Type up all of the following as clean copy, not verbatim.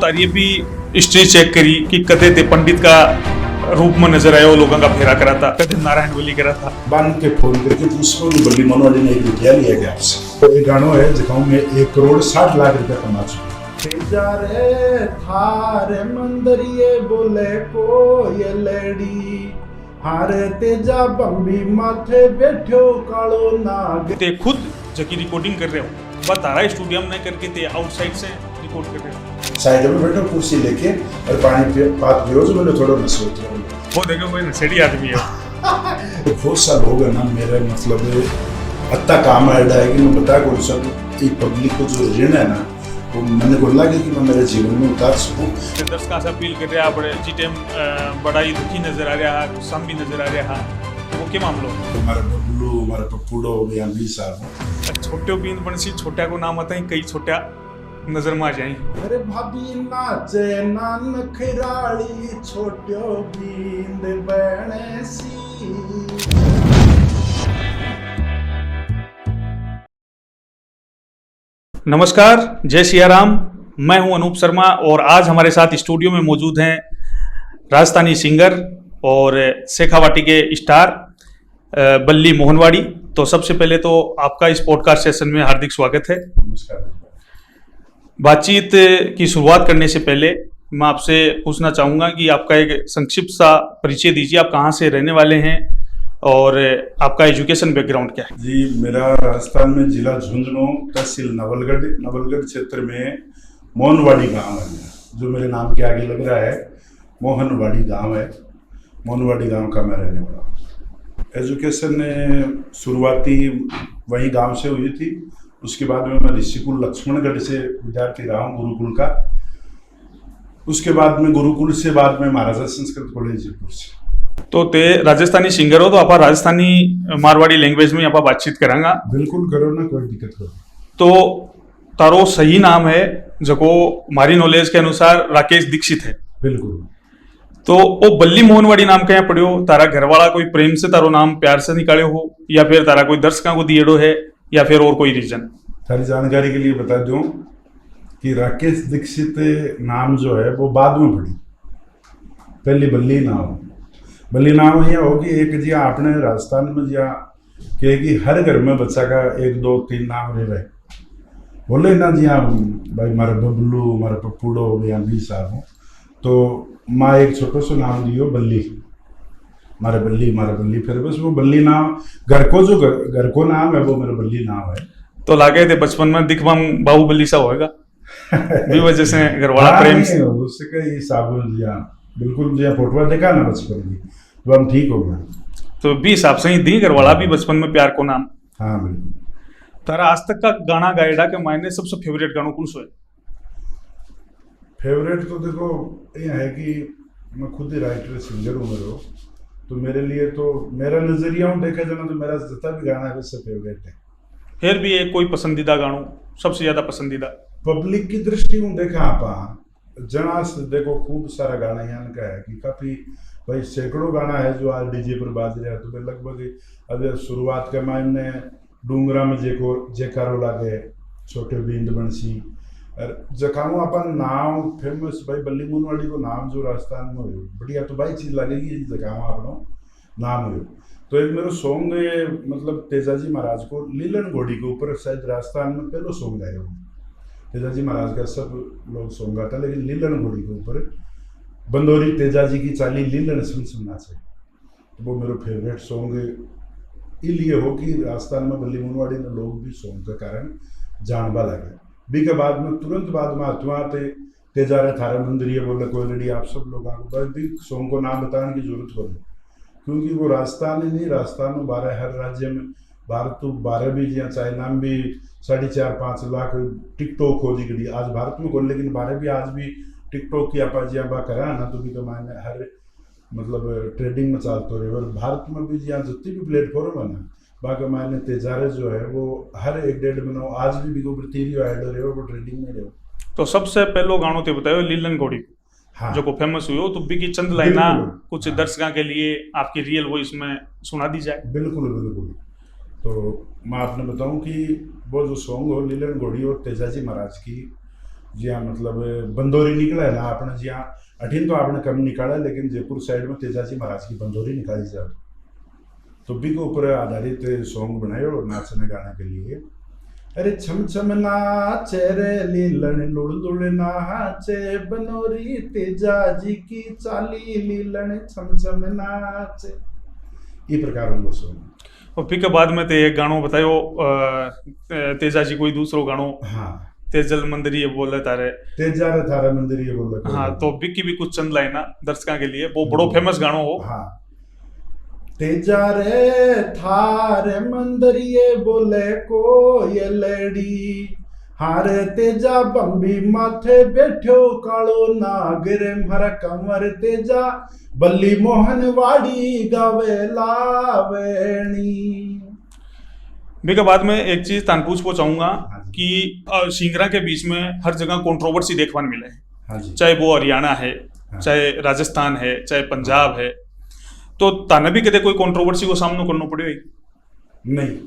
तारी भी history check करी कि कदे ते पंडित का रूप में नजर आया, लोगों का फेरा करा था, कदे नारायण वली करा था। बांध के फोन करके पूछो कि बल्ली मनोवाड़ी ने 1 रुपया लिया गया आपसे। तो एक गाना है जिसमें मैं 1,60,00,000 रुपया कमा चुका। जा रे थारे मंदरिये बोले कोई लेडी, हारे तेजा बम्बी माथे बैठो कालो नाग। ते खुद जकी रिकॉर्डिंग कर रहे हो, बता रहा स्टूडियो में करके ते आउटसाइड से रिकॉर्ड कर रहे हो। साइड में बैठो कुर्सी लेके और पानी पे पात पियो, जो मैंने थोड़ा नशे होते हैं। वो देखो कोई नशेड़ी आदमी है। बहुत साल हो गए ना मेरे, मतलब अत्ता काम आया है कि मैं बता कौन सा पब्लिक को जो ऋण है ना, वो मैंने को लगे कि मैं मेरे जीवन में उतार सकूं। दर्शकों से अपील कर रहा बड़े जी टाइम बड़ा ही दुखी नजर आ रहा, गुस्सा भी नजर आ रहा, वो क्या मामलो? हमारा बबलू, हमारा पप्पूडो या 20 साल छोटे बींद बनसी, छोटा को नाम आता है, कई छोटा नजर में आ जाए। अरे भाभी नाचे नान खिराड़ी, छोटो बींद बने सी। नमस्कार, जय सिया राम। मैं हूं अनूप शर्मा और आज हमारे साथ स्टूडियो में मौजूद हैं राजस्थानी सिंगर और शेखावाटी के स्टार बल्ली मोहनवाड़ी। तो सबसे पहले तो आपका इस पॉडकास्ट सेशन में हार्दिक स्वागत है। नमस्कार। बातचीत की शुरुआत करने से पहले मैं आपसे पूछना चाहूँगा कि आपका एक संक्षिप्त सा परिचय दीजिए। आप कहाँ से रहने वाले हैं और आपका एजुकेशन बैकग्राउंड क्या है? जी, मेरा राजस्थान में जिला झुंझुनू, तहसील नवलगढ़ क्षेत्र में मोहनवाड़ी गांव है, जो मेरे नाम के आगे लग रहा है। मोहनवाड़ी गांव है, मोहनवाड़ी गांव का मैं रहने वाला हूँ। एजुकेशन शुरुआती वही गांव से हुई थी। उसके बाद में मैं ऋषिकुल लक्ष्मणगढ़ से विद्यार्थी रहा हूँ, गुरुकुल का। उसके बाद में गुरुकुल से बाद में महाराजा संस्कृत कॉलेज जयपुर से। तो ते राजस्थानी सिंगर हो, तो आप राजस्थानी मारवाड़ी लैंग्वेज में आप बातचीत करांगा? बिल्कुल करो ना, कोई दिक्कत हो। तो तारो सही नाम है जो हमारी नॉलेज के अनुसार राकेश दीक्षित है। बिल्कुल। तो वो बल्ली मोहनवाड़ी नाम क्या पड़ियो? तारा घर वाला कोई प्रेम से तारो नाम प्यार से निकाले हो, या फिर तारा कोई दर्शकों को दिएड़ो है, या फिर और कोई रीजन? सारी जानकारी के लिए बता दूं कि राकेश दीक्षित नाम जो है वो बाद में पड़ी, पहले बल्ली नाम। बल्ली नाम यह हो कि एक जी आपने राजस्थान में जिया कहे कि हर घर में बच्चा का 1 2 3 नाम रहे बोले ना जी। हाँ भाई, मारा बबलू, मारा पप्पूडो या 20 साल हो, तो माँ एक छोटो सो नाम दियो बल्ली, मारा बल्ली। फिर बस वो बल्ली नाम घर को नाम है, वो मेरा बल्ली नाम है। तो लागे थे बचपन में दिखवा बाहुबली सा होएगा भी वजह से घर वाला प्रेम से उसका ही साबुन दिया। बिल्कुल जी, फोटो देखा ना बचपन की, तो हम ठीक हो गए। तो भी हिसाब से ही दी घर वाला भी बचपन में प्यार को नाम। हाँ बिल्कुल। तारा आज तक का गाना गाएडा के मायने सबसे फेवरेट गाना कौन सा है? फेवरेट तो देखो ये है कि मैं खुद ही राइटर सिंगर हूँ मेरे, तो मेरे लिए तो मेरा नजरिया देखा जाना तो मेरा जितना भी गाना है उससे फेवरेट है। फिर भी एक कोई पसंदीदा गाना, सबसे ज्यादा पसंदीदा? पब्लिक की दृष्टि में देखा आप जना से देखो खूब सारा गाना यहाँ का है कि काफी भाई सैकड़ों गाना है जो आज डीजे पर बाज रहा है। तो लगभग अब शुरुआत के मायने डूंगरा में जेकारो लागे, छोटे बींद बनसी, और जखाऊ अपन नाम फेमस भाई बल्ली मोहनवाड़ी को नाम जो राजस्थान में हो बढ़िया, तो भाई चीज लगेगी जखाऊ आपनो नाम हो। तो एक मेरा सॉन्ग मतलब तेजाजी महाराज को लीलन घोड़ी के ऊपर शायद राजस्थान में पहला सॉन्ग आया हो। तेजाजी महाराज का सब लोग सॉन्ग आता, लेकिन लीलन घोड़ी के ऊपर बंदोरी तेजाजी की चाली लीलन सुनना चाहिए, तो वो मेरा फेवरेट सॉन्ग इसलिए हो कि राजस्थान में बल्ली मोहनवाड़ी ने लोग भी सॉन्ग के कारण जानबा लगे। बी के बाद में तुरंत बाद में अथवा तेजारे थारा मंदिर बोले कोई लड़ी, आप सब लोग भी सॉन्ग को नाम बताने की जरूरत हो, क्योंकि वो राजस्थान ही नहीं, राजस्थान में 12 हर राज्य में भारत तो 12 भी जिया चाइना में भी 4.5-5 लाख टिकटॉक हो जी गई आज भारत में खोल, लेकिन 12 भी आज भी टिकटॉक की आप जिया बा करा ना, तो भी तो मैंने हर मतलब ट्रेडिंग में चलते रहे। और भारत में भी जिया जितनी भी प्लेटफॉर्म है ना, बाकी मैंने तेजारे जो है वो हर 1-1.5 महीना आज भी रहे वो ट्रेडिंग में रहे। तो सबसे पहलो गानो ते बताओ लीलन घोड़ी। हाँ। जो को फेमस हुई हो, तो भी की चंद लाइना कुछ दर्शकों के लिए आपकी रियल वॉइस में सुना दी जाए। बिल्कुल बिल्कुल। तो मैं आपने बताऊं कि वो जो सॉन्ग हो लीलन घोड़ी और तेजाजी महाराज की, જ્યાં मतलब बंदोरी निकला है ना आपने જ્યાં अठीन तो आपने कम निकाला, लेकिन जयपुर साइड में तेजाजी महाराज की बंदोरी निकाली जाए तो भी के ऊपर आधारित सॉन्ग बनाए और नाचने गाने के लिए। अरे छम छम नाचे रे लीलन लुड़ लुड़ नाचे बनोरी तेजाजी की चाली लीलन छम छम नाचे, ये प्रकार वो सॉन्ग। और फिर के बाद में ते एक गानो बतायो तेजाजी कोई दूसरो गानो। हाँ, तेजल मंदिर ये बोले तारे तेजा रे थारा मंदिर ये बोल। हाँ, तो बिक्की भी कुछ चंद लाइना दर्शकों के लिए, वो बड़ो फेमस गानो हो। हाँ, तेजा रे थारे मंदिर ये बोले कोयलड़ी, हारे तेजा बम्बी माथे बैठो कालो नागरे हरा कमर तेजा बल्ली मोहन वाड़ी गावे लावेणी। मैं के बाद में एक चीज तान पूछना चाहूंगा हाँ जी। कि सिंगरा के बीच में हर जगह कंट्रोवर्सी देखने मिले है, हाँ जी। चाहे वो हरियाणा है, हाँ। चाहे राजस्थान है, चाहे पंजाब है, तो ताने भी कदे कोई कंट्रोवर्सी को सामना करना पड़े? नहीं,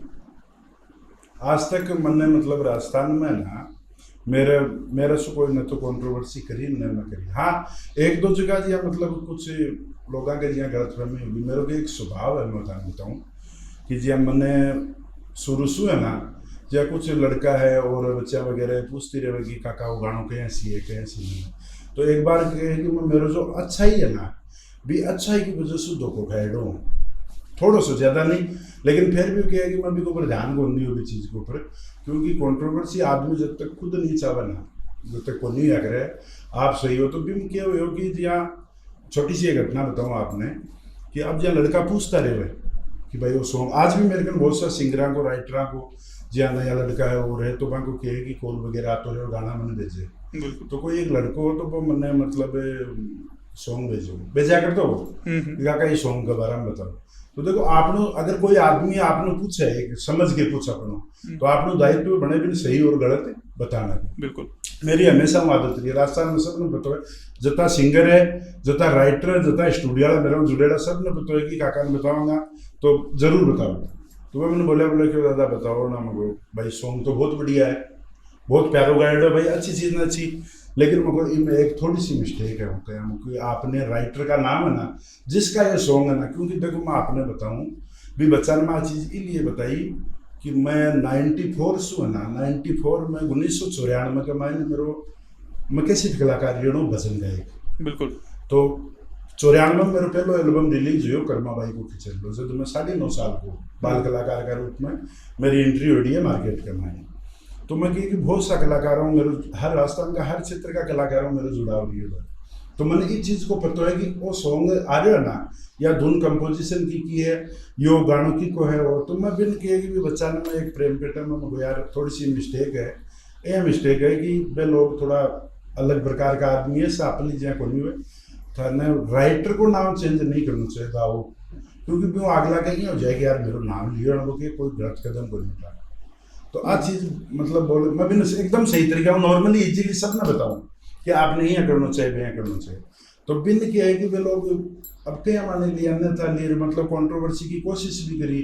आज तक मैंने मतलब राजस्थान में ना मेरे से कोई न तो कंट्रोवर्सी करी न मैं करी। हाँ, एक दो जगह जिया मतलब कुछ लोगों के जिया गलतफहमी होगी। मेरे को एक स्वभाव है, मैं बताऊँ कि जिया मैंने शुरू से है ना, या कुछ लड़का है और बच्चा वगैरह पूछती रहे कि काका वो गानों कैसी है कैसी नहीं है, तो एक बार कहे कि मैं मेरे जो अच्छा ही है ना भी अच्छा ही की वजह से धोखो खाएडो थोड़ा सा ज़्यादा नहीं, लेकिन फिर भी कहे कि मैं भी ऊपर ध्यान को नहीं होगी चीज़ के ऊपर, क्योंकि कंट्रोवर्सी आदमी जब तक खुद नहीं चाहे ना, जब तक को नहीं करे आप सही हो तो भी क्या हो कि यहाँ छोटी सी एक घटना बताऊँ आपने कि अब जहाँ लड़का पूछता रहे कि भाई वो सॉन्ग आज भी मेरे को बहुत सा सिंगरा को राइटरा को जहाँ नया लड़का है वो रहे तो वहाँ को कहे कि कॉल वगैरह आते रहे गाना मैंने भेजे, तो कोई एक लड़को हो तो वो मैंने मतलब सॉन्ग भेजा कर दो ये सॉन्ग के बारे में बताओ। तो देखो आपने अगर कोई आदमी आपने पूछे समझ के पूछा अपनो तो आपने दायित्व बने भी सही और गलत बताना। बिल्कुल, मेरी हमेशा आदत रही है राजस्थान में सबने पता है, जता सिंगर है जता राइटर है जता स्टूडियो है मेरा जुड़ेला सबने पता है कि काका ने बताऊंगा तो जरूर बताओ। तो मैंने बोले क्यों दादा बताओ ना, मैं भाई सॉन्ग तो बहुत बढ़िया है, बहुत प्यारो गाइड है भाई, अच्छी चीज़ ना अच्छी, लेकिन मुझको इनमें एक थोड़ी सी मिस्टेक है होता है क्योंकि आपने राइटर का नाम है ना जिसका ये सॉन्ग है ना, क्योंकि देखो मैं आपने बताऊं भी बच्चा ने मैं चीज़ इसलिए बताई कि मैं 94 से है ना 94 में 1994 के मैंने मैं कैसी कलाकार रेणु भजन गायक। बिल्कुल, तो 94 में मेरा पहला एल्बम रिलीज हुई कर्मा बाई को खिंचल लो, जब मैं 9.5 साल को बाल कलाकार का रूप में मेरी एंट्री हुई है मार्केट के मायने। तो मैं कही कि बहुत सा कलाकारों मेरे हर राजस्थान का हर क्षेत्र का कलाकारों मेरे जुड़ाव लिए हुआ, तो मैंने इस चीज़ को पता है कि वो सॉन्ग आ रहा है ना या धुन कंपोजिशन की है यो गानों की को है वो, तो मैं बिन कहे कि बच्चा ने मैं एक प्रेम पेटा में मुझे यार थोड़ी सी मिस्टेक है, यह मिस्टेक है कि वे लोग थोड़ा अलग प्रकार का आदमी है सापली जहाँ को नहीं हुए था न राइटर को नाम चेंज नहीं करना चाहिए था वो, क्योंकि वो अगला कहीं हो जाएगा यार मेरा नाम लिया वो कि कोई गलत कदम को नहीं उठा। तो आज चीज़ मतलब बोले मैं भी एकदम सही तरीका नॉर्मली इजीली सब ना बताऊँ कि आपने यहाँ करना चाहिए यहाँ करना चाहिए, तो बिन क्या है कि वे लोग अब क्या माने लिए अन्यथा लिए मतलब कंट्रोवर्सी की कोशिश भी करी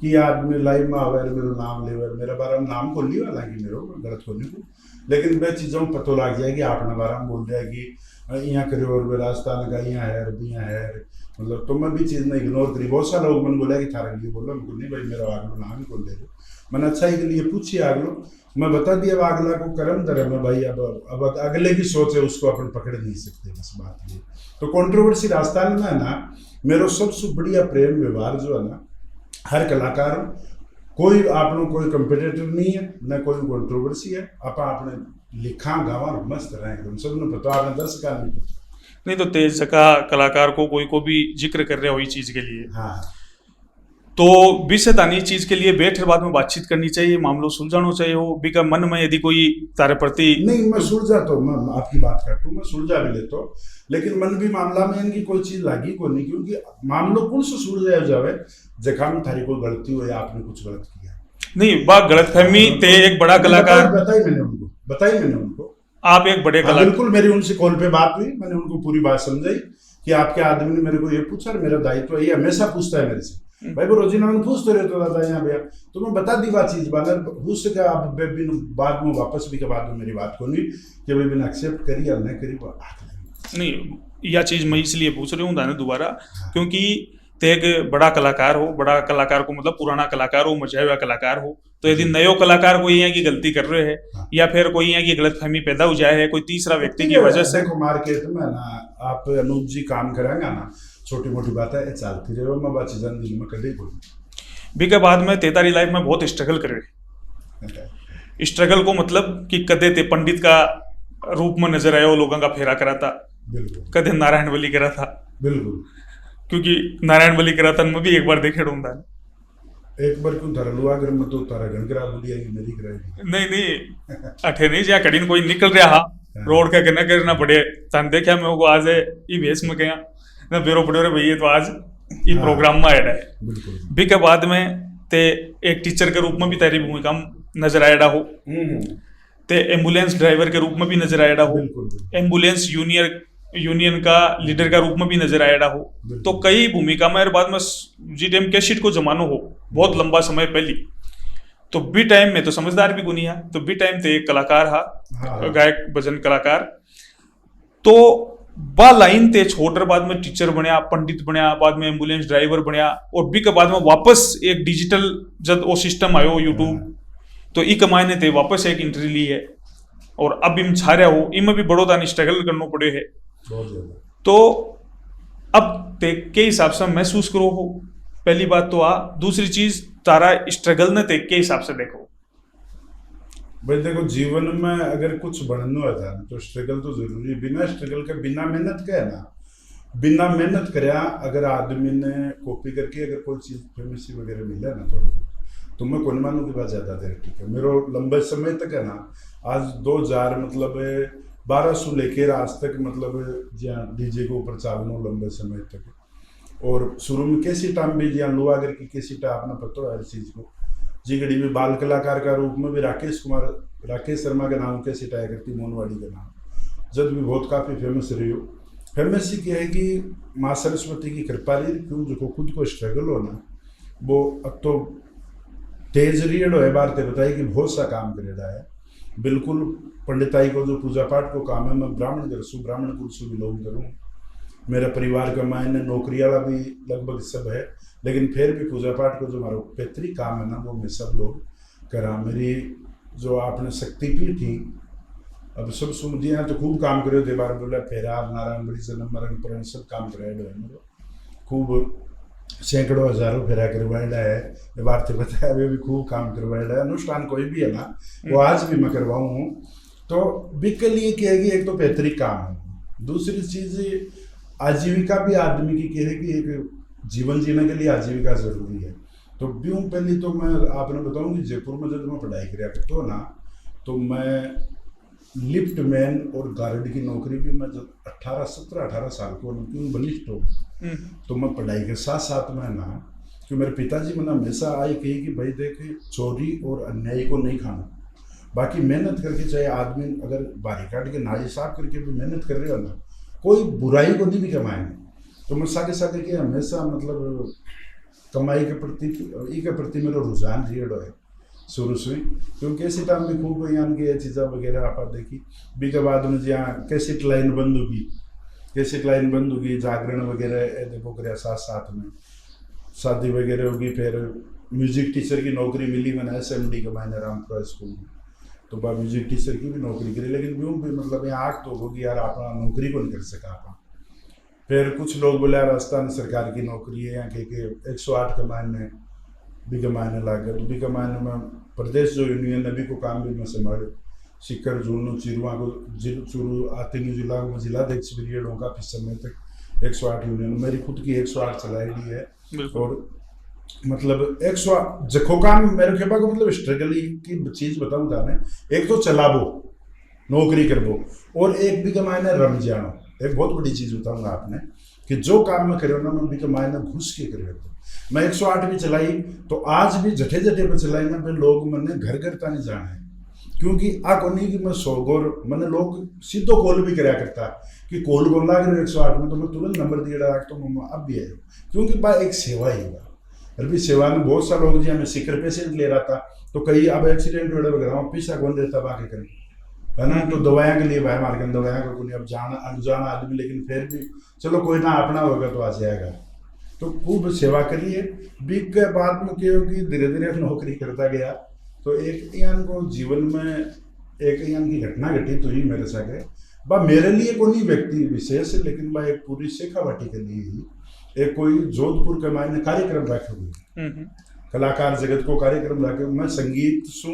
कि आदमी लाइव में आवे मेरा नाम ले मेरा बारे में नाम खोल लिया हालांकि मेरे गलत खोलने को, लेकिन वे चीज़ों में पता लग जाए कि आपने बारे में बोल दिया कि यहाँ करो और वे राजस्थान का यहाँ है अरबी यहाँ है मतलब, तो मैं भी चीज़ ने इग्नोर करी। बहुत सारे लोग मैंने बोला कि थारा लिए बोला उनको नहीं भाई मेरा आगलो नाम ही खोल दे दो, मैंने अच्छा ही के लिए पूछी आगलो मैं बता दिया अब अगला को कर्म दर में भाई अब अगले की सोच है उसको अपन पकड़ नहीं सकते बस बात ये। तो कंट्रोवर्सी राजस्थान में है ना मेरा सबसे बढ़िया प्रेम व्यवहार जो है ना हर कलाकार कोई आपने कोई कंपिटेटर नहीं है न कोई कंट्रोवर्सी है, आप आपने लिखा गावा मस्त रहे एकदम सबने पता आपने 10 का नहीं तो तेज का कलाकार को कोई को भी जिक्र कर रहे हो इस चीज के लिए। हाँ, तो विषय तानी चीज के लिए बैठे बाद में बातचीत करनी चाहिए, मामलों सुलझाना चाहिए हो बिका मन में यदि कोई तारे प्रति नहीं मैं सुलझा तो मैं आपकी बात करता हूँ मैं सुलझा भी लेता हूँ, लेकिन मन भी मामला में इनकी कोई चीज लागी को नहीं, क्योंकि मामलों कौन से सुलझाया जावे जखा में थारी कोई गलती हो या आपने कुछ गलत किया नहीं बात गलतफहमी ते एक बड़ा कलाकार बताई मैंने उनको आप एक बड़े कलाकार बिल्कुल मेरी उनसे कॉल पे बात हुई, मैंने उनको पूरी बात समझाई कि आपके आदमी ने मेरे को ये पूछा और मेरा दायित्व ये हमेशा पूछता है मेरे से भाई वो रोजीना मैंने पूछते रहता था यहाँ भैया, तो मैं बता दी बात चीज बात पूछ सके आप बेबी बाद में वापस भी के बाद में मेरी बात को नहीं कि बेबी ने एक्सेप्ट करी या नहीं करी वो नहीं यह चीज मैं इसलिए पूछ रही हूँ दाने दोबारा, क्योंकि ते एक बड़ा कलाकार हो, बड़ा कलाकार को मतलब पुराना कलाकार हो, मजा हुआ कलाकार हो, तो यदि नयो कलाकार कोई यहाँ की गलती कर रहे हैं या फिर कोई यहाँ की गलतफहमी पैदा हो जाए है कोई तीसरा व्यक्ति की वजह से। देखो मार्केट में ना आप अनूप जी काम कराएंगे ना, छोटी मोटी बात है चलती रहे, मैं बात चीजें दिल में कभी बोलूँ भी के बाद में तेतारी लाइफ में बहुत स्ट्रगल कर रहे। स्ट्रगल को मतलब कि कदे ते पंडित का रूप में नजर आया, वो लोगों का फेरा करा था, कदे नारायण बलि करा था, बिल्कुल, क्योंकि नारायण बलि करा था मैं भी एक बार देखे ढूंढा एक बार क्यों धर लुआ अगर मैं तो तारा गण करा बोली है मेरी कराएगी नहीं अठे नहीं जा कड़ी कोई निकल रहा हा रोड के कहना करना पड़े तन देखा मैं वो आज ये भेस में गया ना बेरो पड़े रे भैया तो आज ये प्रोग्राम में आया है भी के बाद में ते एक टीचर के रूप में भी तेरी भूमिका नजर आया हो, ते एम्बुलेंस ड्राइवर के रूप में भी नजर आया हो, एम्बुलेंस यूनियन का लीडर का रूप में भी नजर आया हो, तो कई भूमिका में बाद में जीटीएम कैसेट को जमानो हो बहुत लंबा समय पहले, तो बी टाइम में तो समझदार भी गुनी है, तो बी टाइम ते एक कलाकार हा गायक भजन कलाकार, तो बा लाइन ते छोड़ बाद में टीचर बनया, पंडित बनया, बाद में एम्बुलेंस ड्राइवर बनया, और बी के बाद में वापस एक डिजिटल जब वो सिस्टम आयो यूट्यूब, तो ई कमाने ते वापस एक एंट्री ली है और अब इम छा रहा हो, इम भी बड़ो दान स्ट्रगल करना पड़े है, तो अब ते के हिसाब से महसूस करो हो, पहली बात तो दूसरी चीज तारा स्ट्रगल ने ते के हिसाब से देखो भाई। देखो जीवन में अगर कुछ बनना है तो स्ट्रगल तो जरूरी, बिना स्ट्रगल के बिना मेहनत के है ना, बिना मेहनत करया अगर आदमी ने कॉपी करके अगर कोई चीज फेमसी वगैरह मिले ना तो मैं कौन मानू की बात ज्यादा देर ठीक है, मेरे लंबे समय तक है ना, आज 2000 मतलब 1200 लेकर आज तक मतलब जहाँ डीजे के ऊपर चालना लंबे समय तक, और शुरू में कैसी टाइम भी जहाँ लुआ अगर की कैसी टाइम अपना पता है हर चीज को, जी घड़ी में बाल कलाकार का रूप में भी राकेश शर्मा का नाम कैसे टाया करती, मोनवाड़ी का नाम, जब भी बहुत काफ़ी फेमस रही हो। फेमस ही क्या है कि माँ सरस्वती की कृपा रही, क्यों जो खुद को स्ट्रगल हो ना, वो अब तो तेज रीड है बार ते बताई कि बहुत सा काम करेगा है, बिल्कुल पंडिताई को जो पूजा पाठ को काम है, मैं ब्राह्मण करसूँ, ब्राह्मण कुल से बिलोंग करूँ, मेरा परिवार का मायने नौकरी वाला भी लगभग सब है, लेकिन फिर भी पूजा पाठ को जो हमारा पैतृक काम है ना, वो मैं सब लोग करा। मेरी जो आपने शक्तिपीठ थी अब सब सुन दिया तो खूब काम करे थे, बार बोला फेरा नारायण बड़ी जन्म मरण पर सब काम कराया है, मेरे खूब सैकड़ों हजारों फेरा करवाया है, बार तो बताया वे भी खूब काम करवाया है, अनुष्ठान कोई भी है ना वो आज भी मैं करवाऊँ हूँ। तो बिक के लिए क्या है कि एक तो पैतृक काम है, दूसरी चीज़ आजीविका भी आदमी की क्या है कि एक जीवन जीने के लिए आजीविका जरूरी है। तो ब्यूं पहले तो मैं आपने बताऊँ कि जयपुर में जब मैं पढ़ाई कराया करता हूँ ना, तो मैं लिफ्ट मैन और गार्ड की नौकरी भी मैं जब 17-18 साल को क्यों बलिष्ठ हो, तो मैं पढ़ाई के साथ साथ में ना, कि मेरे पिताजी मैंने हमेशा आई कही कि भाई देख चोरी और अन्याय को नहीं खाना, बाकी मेहनत करके चाहे आदमी अगर बारी काट के नाली साफ करके भी मेहनत कर रहे हो ना, कोई बुराई को नहीं भी कमाएंगे। तो मैं साके साके के हमेशा मतलब कमाई के प्रति मेरा रुझान रियड है शुरू से, क्योंकि ऐसी टाइम में खूब यहाँ की चीज़ें वगैरह आप देखी भी के बाद में जहाँ कैसेट लाइन बंद होगी, जागरण वगैरह देखो कर साथ साथ में शादी वगैरह होगी, फिर म्यूजिक टीचर की नौकरी मिली मैंने SMD के मायने रामपुरा स्कूल में, तो बा म्यूजिक टीचर की भी नौकरी करी, लेकिन यूँ भी मतलब यहाँ आग तो होगी यार अपना नौकरी को नहीं कर सका आप। फिर कुछ लोग बोले राजस्थान सरकार की नौकरी है यहाँ के 108 के मायने भी कमाने लगे, तो भी कमाने में प्रदेश जो यूनियन अभी को काम भी मैं संभाले, सिक्कर झूलू चिरुआ को चुरू आतिनी जिला में जिलाध्यक्ष पीरियड होगा, काफ़ी समय तक 108 यूनियन मेरी खुद की 108 चलाई है, और मतलब 108 जखो काम मेरे खेपा को मतलब स्ट्रगल की चीज़ बताऊँ था मैं, एक तो चलाबो नौकरी करबो और एक भी कमाने रम जानो। एक बहुत बड़ी चीज़ बताऊँगा आपने कि जो काम में करे ना मैं भी कमाने घुस के करे, मैं 108 भी चलाई तो आज भी जठे जठे पर चलाई ना पे लोग मैंने घर घर ता नहीं जाना है, क्योंकि आ को नहीं कि मैं सोगोर मैंने लोग सीधो कॉल भी कराया करता कि कॉल को लाग रहे 108 में, तो मैं तुरंत नंबर दिया डाक तो अब भी आयो, क्योंकि बा एक सेवा ही बा अभी सेवा में बहुत सा लोग जी, हमें सिकर पेशेंट ले रहा था तो कई अब एक्सीडेंट वगैरह पैसा कौन देता बाकी करें, है ना। तो दवाइयाँ के लिए भाई हमारे दवाइयाँ का कोई अब जाना अनजाना आदमी, लेकिन फिर भी चलो कोई ना अपना होगा तो आ जाएगा। तो खूब सेवा करिए। बीक के बाद में क्या होगी, धीरे धीरे नौकरी करता गया तो एक यान को जीवन में एक यान की घटना घटित हुई मेरे साथ। बा मेरे लिए कोई व्यक्ति विशेष, लेकिन बा एक पूरी शेखावाटी के लिए ही एक कोई जोधपुर के मायने कार्यक्रम रखे हुए, कलाकार जगत को कार्यक्रम रखे। मैं संगीत सु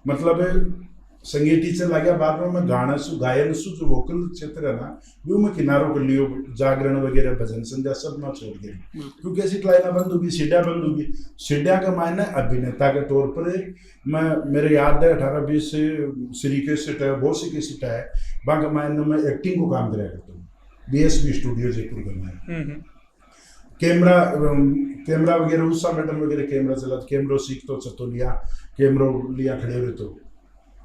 मतलब संगीत टीचर लग गया, बाद में मैं गाना सु गायन सु जो वोकल क्षेत्र है ना वो मैं किनारों कर लियो, जागरण वगैरह भजन संध्या सब मैं छोड़ गया, क्योंकि ऐसी लाइना बंद होगी, सीढ़िया बंद होगी। सीढ़िया के मायने अभिनेता के तौर पर मैं मेरे याद है 18-20 श्री के सीट है, बहुत सी की सीट है, बाकी मायने मैं एक्टिंग को काम कराया करता हूँ BSB स्टूडियो जयपुर के मायने। कैमरा वगैरह उस मेडल वगैरह कैमरा चला, कैमरो सीख तो चतुलिया कैमरो लिया खड़े हुए, तो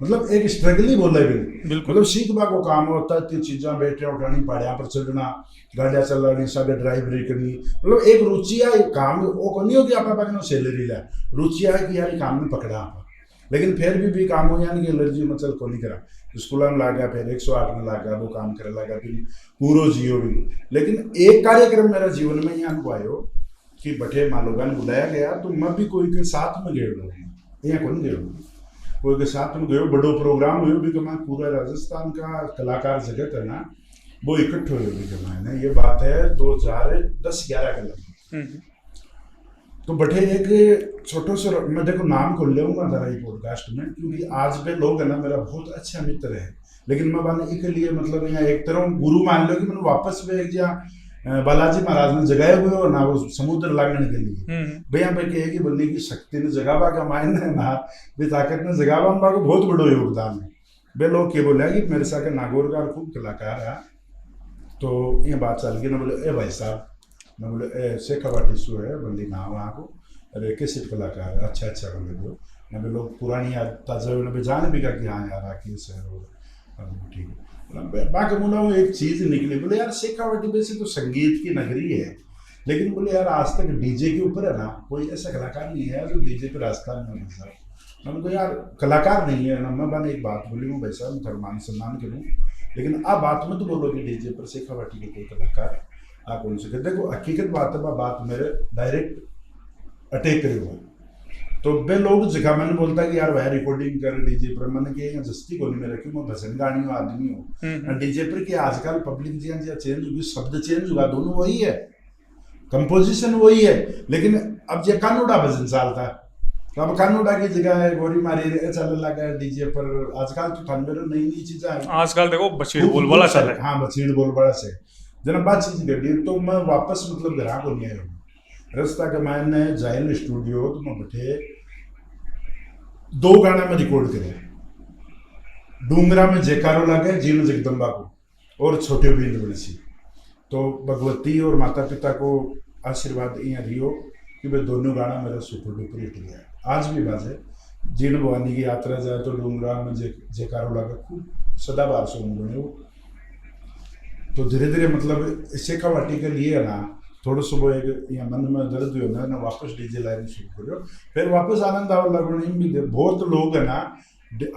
मतलब एक स्ट्रगल ही बोला है मतलब सीखवा को काम होता है, तीन चीज़ा बैठे उठानी, पहाड़िया पर चढ़ना, गाड़ियाँ चलानी, साढ़े ड्राइवरी करनी, मतलब एक रुचि है काम। वो को नहीं होगी आप पास सैलरी ला, रुचि है कि यार काम में पकड़ा आप, लेकिन फिर भी काम हो यानी कि एलर्जी मतलब को नहीं करा। स्कूल में ला गया, फिर 108 में ला गया, वो काम करे लगा, फिर पूरा जियो भी। लेकिन एक कार्यक्रम मेरा जीवन में यहाँ अनुभव आयो कि बठे मालोगान बुलाया गया, तो मैं भी कोई के साथ में गए, यहाँ को नहीं गए, कोई के साथ में गए, बड़ो प्रोग्राम हुए भी कमा, पूरा राजस्थान का कलाकार जगत है ना वो इकट्ठे हुए भी कमा। ये बात है 2010-11 के लगभग। तो बठे एक छोटो से मैं देखो नाम को लेऊंगा जरा ये पॉडकास्ट में, क्योंकि आज भी लोग है ना मेरा बहुत अच्छा मित्र है, लेकिन मैं बाने के लिए मतलब यहाँ एक तरह गुरु मान लो कि मैंने वापस में एक जहाँ बालाजी महाराज ने जगाए हुए हो ना, वो समुद्र लागने के लिए भैया भाई कहेगी बनने की शक्ति ने जगावा का मायने है ना, वे ताकत ने जगावा को बहुत बड़ो योगदान है। वे लोग क्या बोले कि मेरे साथ नागौर का खूब कलाकार है, तो ये बात चल गई ना, बोले ए भाई साहब, मैं बोले ए शेखावाटी सु है बंदी नाम वहाँ को, अरे किस कलाकार है, अच्छा बोले दो ना, वे लोग पुरानी याद ताजा हुए जाने भी का कि हाँ यार राकेश है, ठीक है। बाकी बोला वो एक चीज़ निकली, बोले यार शेखावाटी वैसे तो संगीत की नगरी है, लेकिन बोले यार आज तक डीजे के ऊपर है ना कोई ऐसा कलाकार नहीं है जो डीजे पे राजस्थान में मिल जाए। मैंने तो यार कलाकार नहीं है ना, मैं बाने एक बात बोली हूँ भाई साहब थोड़ा मान सम्मान करूँ, लेकिन आप बात में तो बोलो कि डीजे पर शेखावाटी के कोई कलाकार आप बोल सके। देखो हकीकत बात है, बात मेरे डायरेक्ट अटैक करे हुआ, तो वे लोग जगह मैंने बोलता है कि यार वह रिकॉर्डिंग कर डीजे पर, मैंने कि जस्ती को नहीं मेरा क्यों, मैं भजन गानी हूँ आदमी हूँ डीजे पर कि आजकल पब्लिक जी चेंज होगी, शब्द चेंज होगा, दोनों वही है, कंपोजिशन वही है, लेकिन अब ये कानूडा भजन चलता है, तो अब कानूडा की जगह गोरी मारी चल लगा डीजे पर। आजकल तो थानवेर नई नई चीजें आई, आजकल देखो बछीड़ बोलबाला चल है, हाँ बछीड़ बोलबाला से जना बात चीज गड्डी। तो मैं वापस मतलब घर को नहीं आया हूँ, रास्ता के मायने जायल स्टूडियो तो मैं बैठे 2 गाना में रिकॉर्ड करे, डूंगरा में जयकारो लगे जीवन जगदम्बा को और छोटे बिंद बड़सी, तो भगवती और माता पिता को आशीर्वाद यहाँ रियो कि वे दोनों गाना मेरा सुपर डुपर हिट गया। आज भी बाजे जीण भवानी की यात्रा जाए तो डूंगरा में जयकारो लगे, खूब सदाबहार सॉन्ग बने वो। तो धीरे धीरे मतलब शेखावाटी के लिए ना थोड़ा सुबह एक यहाँ मन में दर्द हुई ना वापस डीजे लाइन शुरू करो, फिर वापस आनंद आवर लगने भी बहुत लोग है ना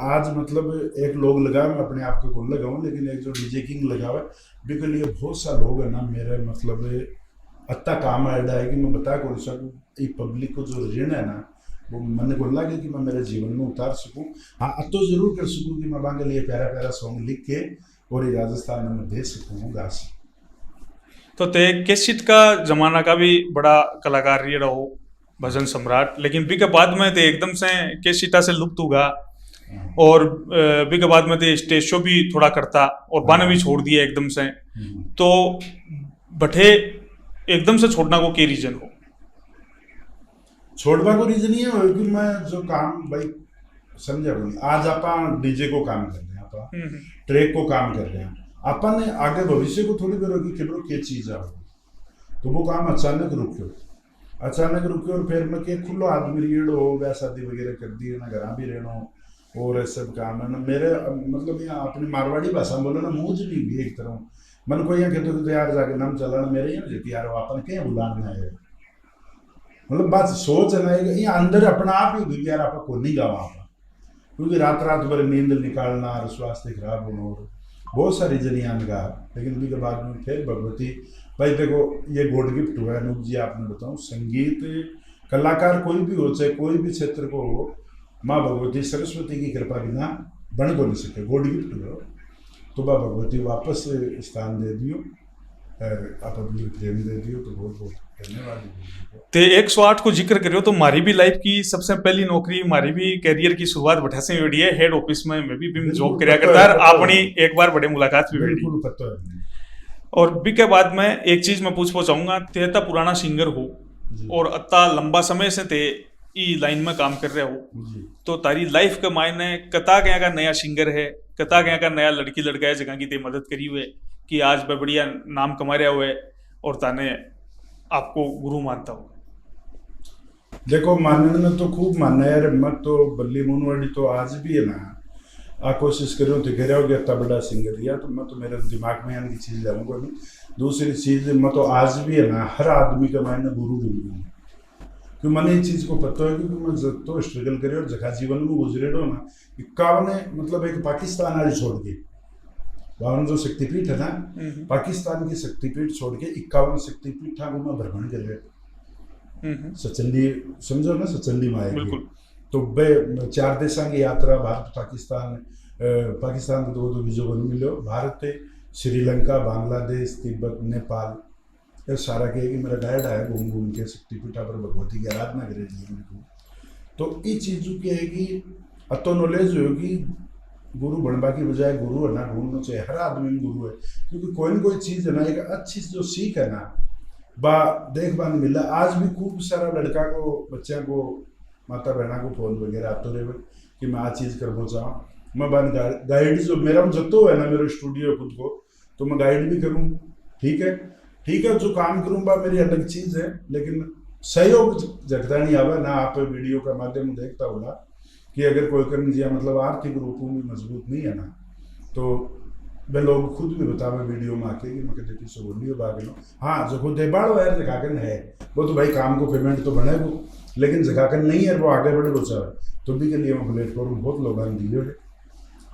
आज मतलब एक लोग लगा, मैं अपने आप को कौन लगाऊँ, लेकिन एक जो डीजे किंग लगा हुआ है के लिए बहुत सा लोग है ना मेरे मतलब अत्ता काम ऐडा है कि मैं बता कौन सा पब्लिक को जो ऋण है ना वो मन को लगे कि मैं मेरे जीवन में उतार सकूँ। हाँ अब तो जरूर कर सकूँ कि मैं वहाँ के लिए प्यारा प्यारा सॉन्ग लिख के और ये राजस्थान में भेज सकूँ गा सकूँ। तो ते केसिट का जमाना का भी बड़ा कलाकार ये रहो भजन सम्राट, लेकिन भी के बाद में ते एकदम से केसिटा से लुप्त होगा और भी के बाद में ते स्टेज शो भी थोड़ा करता और बाने भी छोड़ दिया एकदम से। तो बठे एकदम से छोड़ना को क्या रीजन हो? छोड़वा को रीजन ये हो कि मैं जो काम भाई समझा नहीं, आज आप डीजे को काम कर रहे हैं, आप ट्रैक को काम कर रहे हैं, अपन ने आगे भविष्य को थोड़ी देर होगी केवल क्या चीज आ, तो वो काम अचानक रुके और फिर मैं क्या खुलो आदमी रीड हो ब्याह शादी वगैरह कर दी ना, घर भी रहना और सब काम है ना मेरे मतलब यहाँ अपनी मारवाड़ी भाषा में बोलो ना मुझ नहीं भी एक तरह मन को यहाँ कहते तो यार जाके नाम चला ना मेरे यहाँ जेती यार अपन क्या बुलाने आए मतलब बात सोच है ना ये अंदर अपना आप ही होगी यार आप को नहीं गावा आप, क्योंकि रात रात भर नींद निकालना और स्वास्थ्य खराब होना और बहुत सारी जनियान का। लेकिन भी के बाद में फिर भगवती भाई देखो ये गॉड गिफ्ट हुआ है अनूप जी, आपने बताऊं संगीत कलाकार कोई भी हो चाहे कोई भी क्षेत्र को हो, माँ भगवती सरस्वती की कृपा बिना बन को नहीं सके, गॉड गिफ्ट हो तो माँ भगवती वापस स्थान दे दियो और आप अपनी प्रेम दे दियो, तो बहुत बहुत धन्यवाद। ते 108 को जिक्र करियो तो मारी भी लाइफ की सबसे पहली नौकरी, मारी भी कैरियर की शुरुआत भट्टा से हुई है। हेड ऑफिस में मैं भी जॉब करया करता है, अपनी एक बार बड़े मुलाकात भी हुई। बिल्कुल पता है। और भी के बाद में एक चीज मैं पूछना चाहूंगा, ते इतना पुराना सिंगर हो और इतना लंबा समय से ते ई लाइन में काम कर रहे हो, तो तारी लाइफ के मायने कता क्या का नया सिंगर है, कता क्या का नया लड़की लड़का है जगह की ते मदद करी हुए कि आज वह बढ़िया नाम कमा रहा हुए और ताने आपको गुरु मानता हो। देखो मानने में तो खूब मानना है यार, मत तो बल्ली मुनवाड़ी तो आज भी है ना, आ कोशिश करो तो कह रहा हो कि इतना बड़ा सिंगर दिया, तो मैं तो मेरे दिमाग में यानी चीज़ जाऊँगा नहीं। दूसरी चीज़ मैं तो आज भी है ना हर आदमी के मायने गुरु ढूंढूंगा, क्योंकि मैंने इस चीज़ को पता है क्योंकि मैं जब तो स्ट्रगल करे और जगह जीवन में गुजरे रहो ना 51 मतलब एक पाकिस्तान वाली छोड़ के 52 जो शक्तिपीठ है ना, पाकिस्तान की शक्तिपीठ छोड़ के 51 शक्तिपीठ को मैं भ्रमण कर रहे सचंडी समझो ना, सचंडी माया की। तो बे 4 देशों की यात्रा भारत पाकिस्तान पाकिस्तान को तो वीजो को नहीं मिलो, भारत श्रीलंका बांग्लादेश तिब्बत नेपाल ये सारा के कि मेरा गाइड आया घूम घूम के शक्तिपीठा पर भगवती की आराधना करे मेरे को। तो ये चीज़ों की है कि अतो नॉलेज होगी गुरु बनवा की बजाय गुरु है ना ढूंढना चाहिए, हर आदमी में गुरु है, क्योंकि कोई ना कोई चीज़ है ना एक अच्छी जो सीख है ना बा देखभाल मिला। आज भी खूब सारा लड़का को बच्चा को माता बहना को फोन वगैरह आते रहे कि मैं आ चीज़ करना चाहूँ, मैं बन गाइड जो मेरा जतो है ना मेरा स्टूडियो खुद को, तो मैं गाइड भी करूँ, ठीक है जो काम करूँ बा मेरी अलग चीज़ है, लेकिन सहयोग जगता नहीं आवा ना। आप वीडियो का माध्यम देखता होगा कि अगर कोई करनी चाहिए मतलब आर्थिक रूप में मजबूत नहीं है ना, तो वे लोग खुद भी बतावे वीडियो में आके कि मैं कहते सो बोलियो बाग लो हाँ जो खुद देबाड़ो यार जगाकन है वो तो भाई काम को पेमेंट तो बने वो, लेकिन जगाकन नहीं है वो आगे बढ़े बचा है, तो भी के लिए मैं प्लेटफॉर्म बहुत लोगों ने दिए है।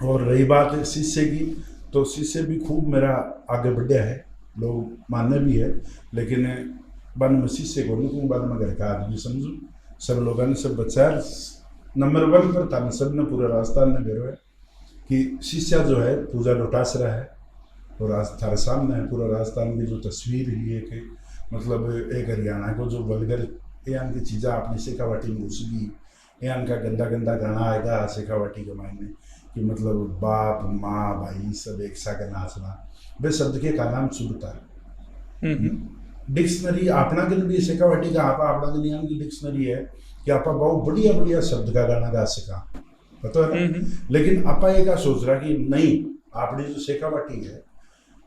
और रही बात शिष्य की, तो शिष्य भी खूब मेरा आगे बढ़िया है, लोग मानने भी है, लेकिन बन में शिष्य को नहीं कहूँ, बाद में घर का आदमी समझूँ, सब लोगों ने सब बच्चा नंबर 1 पर था, सब ने पूरा राजस्थान ने भेजो है कि शिष्या जो है पूजा डोटासरा है और आज थारे सामने है पूरा राजस्थान की जो तस्वीर ही है कि मतलब एक हरियाणा को जो वल्गर यान की चीज़ें अपनी शेखावाटी में घुस गई, यान का गंदा गंदा गाना आएगा शेखावाटी के मायने कि मतलब बाप माँ भाई सब एक सा का नाचना, वे शब्द के का नाम सुनता है डिक्शनरी अपना दिन भी शेखावाटी का आपा अपना दिन यान की डिक्शनरी है कि आपा बहुत बढ़िया बढ़िया शब्द का गाना गा सका पता है ना। लेकिन आपा ये क्या सोच रहा कि नहीं आपने जो शेखावाटी है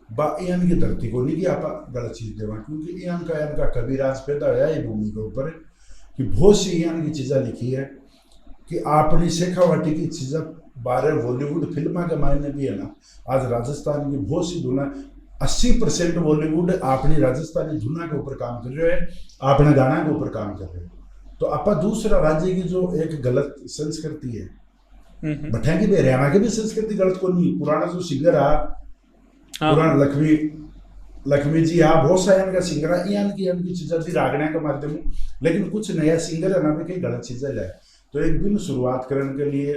बा यान की धरती को नहीं कि आप गलत चीज देवा, क्योंकि यान का कबीराज पैदा होया ये भूमि के ऊपर कि बहुत सी यान की चीज़ें लिखी है कि आपने शेखावाटी की चीज़ें 12 बॉलीवुड फिल्म के मायने भी है ना, आज राजस्थान की बहुत सी धुना 80% बॉलीवुड अपनी राजस्थानी धुना के ऊपर काम कर रहे हैं, अपने गाना के ऊपर काम कर रहे हैं। तो आपा दूसरा राज्य की जो एक गलत संस्कृति है बठा की भी हरियाणा की भी संस्कृति गलत को नहीं, पुराना जो सिंगर है पुराना लक्ष्मी जी हाँ बहुत सारे इनका सिंगर है इनकी चीज़ें थी रागना के माध्यम, लेकिन कुछ नया सिंगर है ना भी कई गलत चीज़ें लाए। तो एक दिन शुरुआत करने के लिए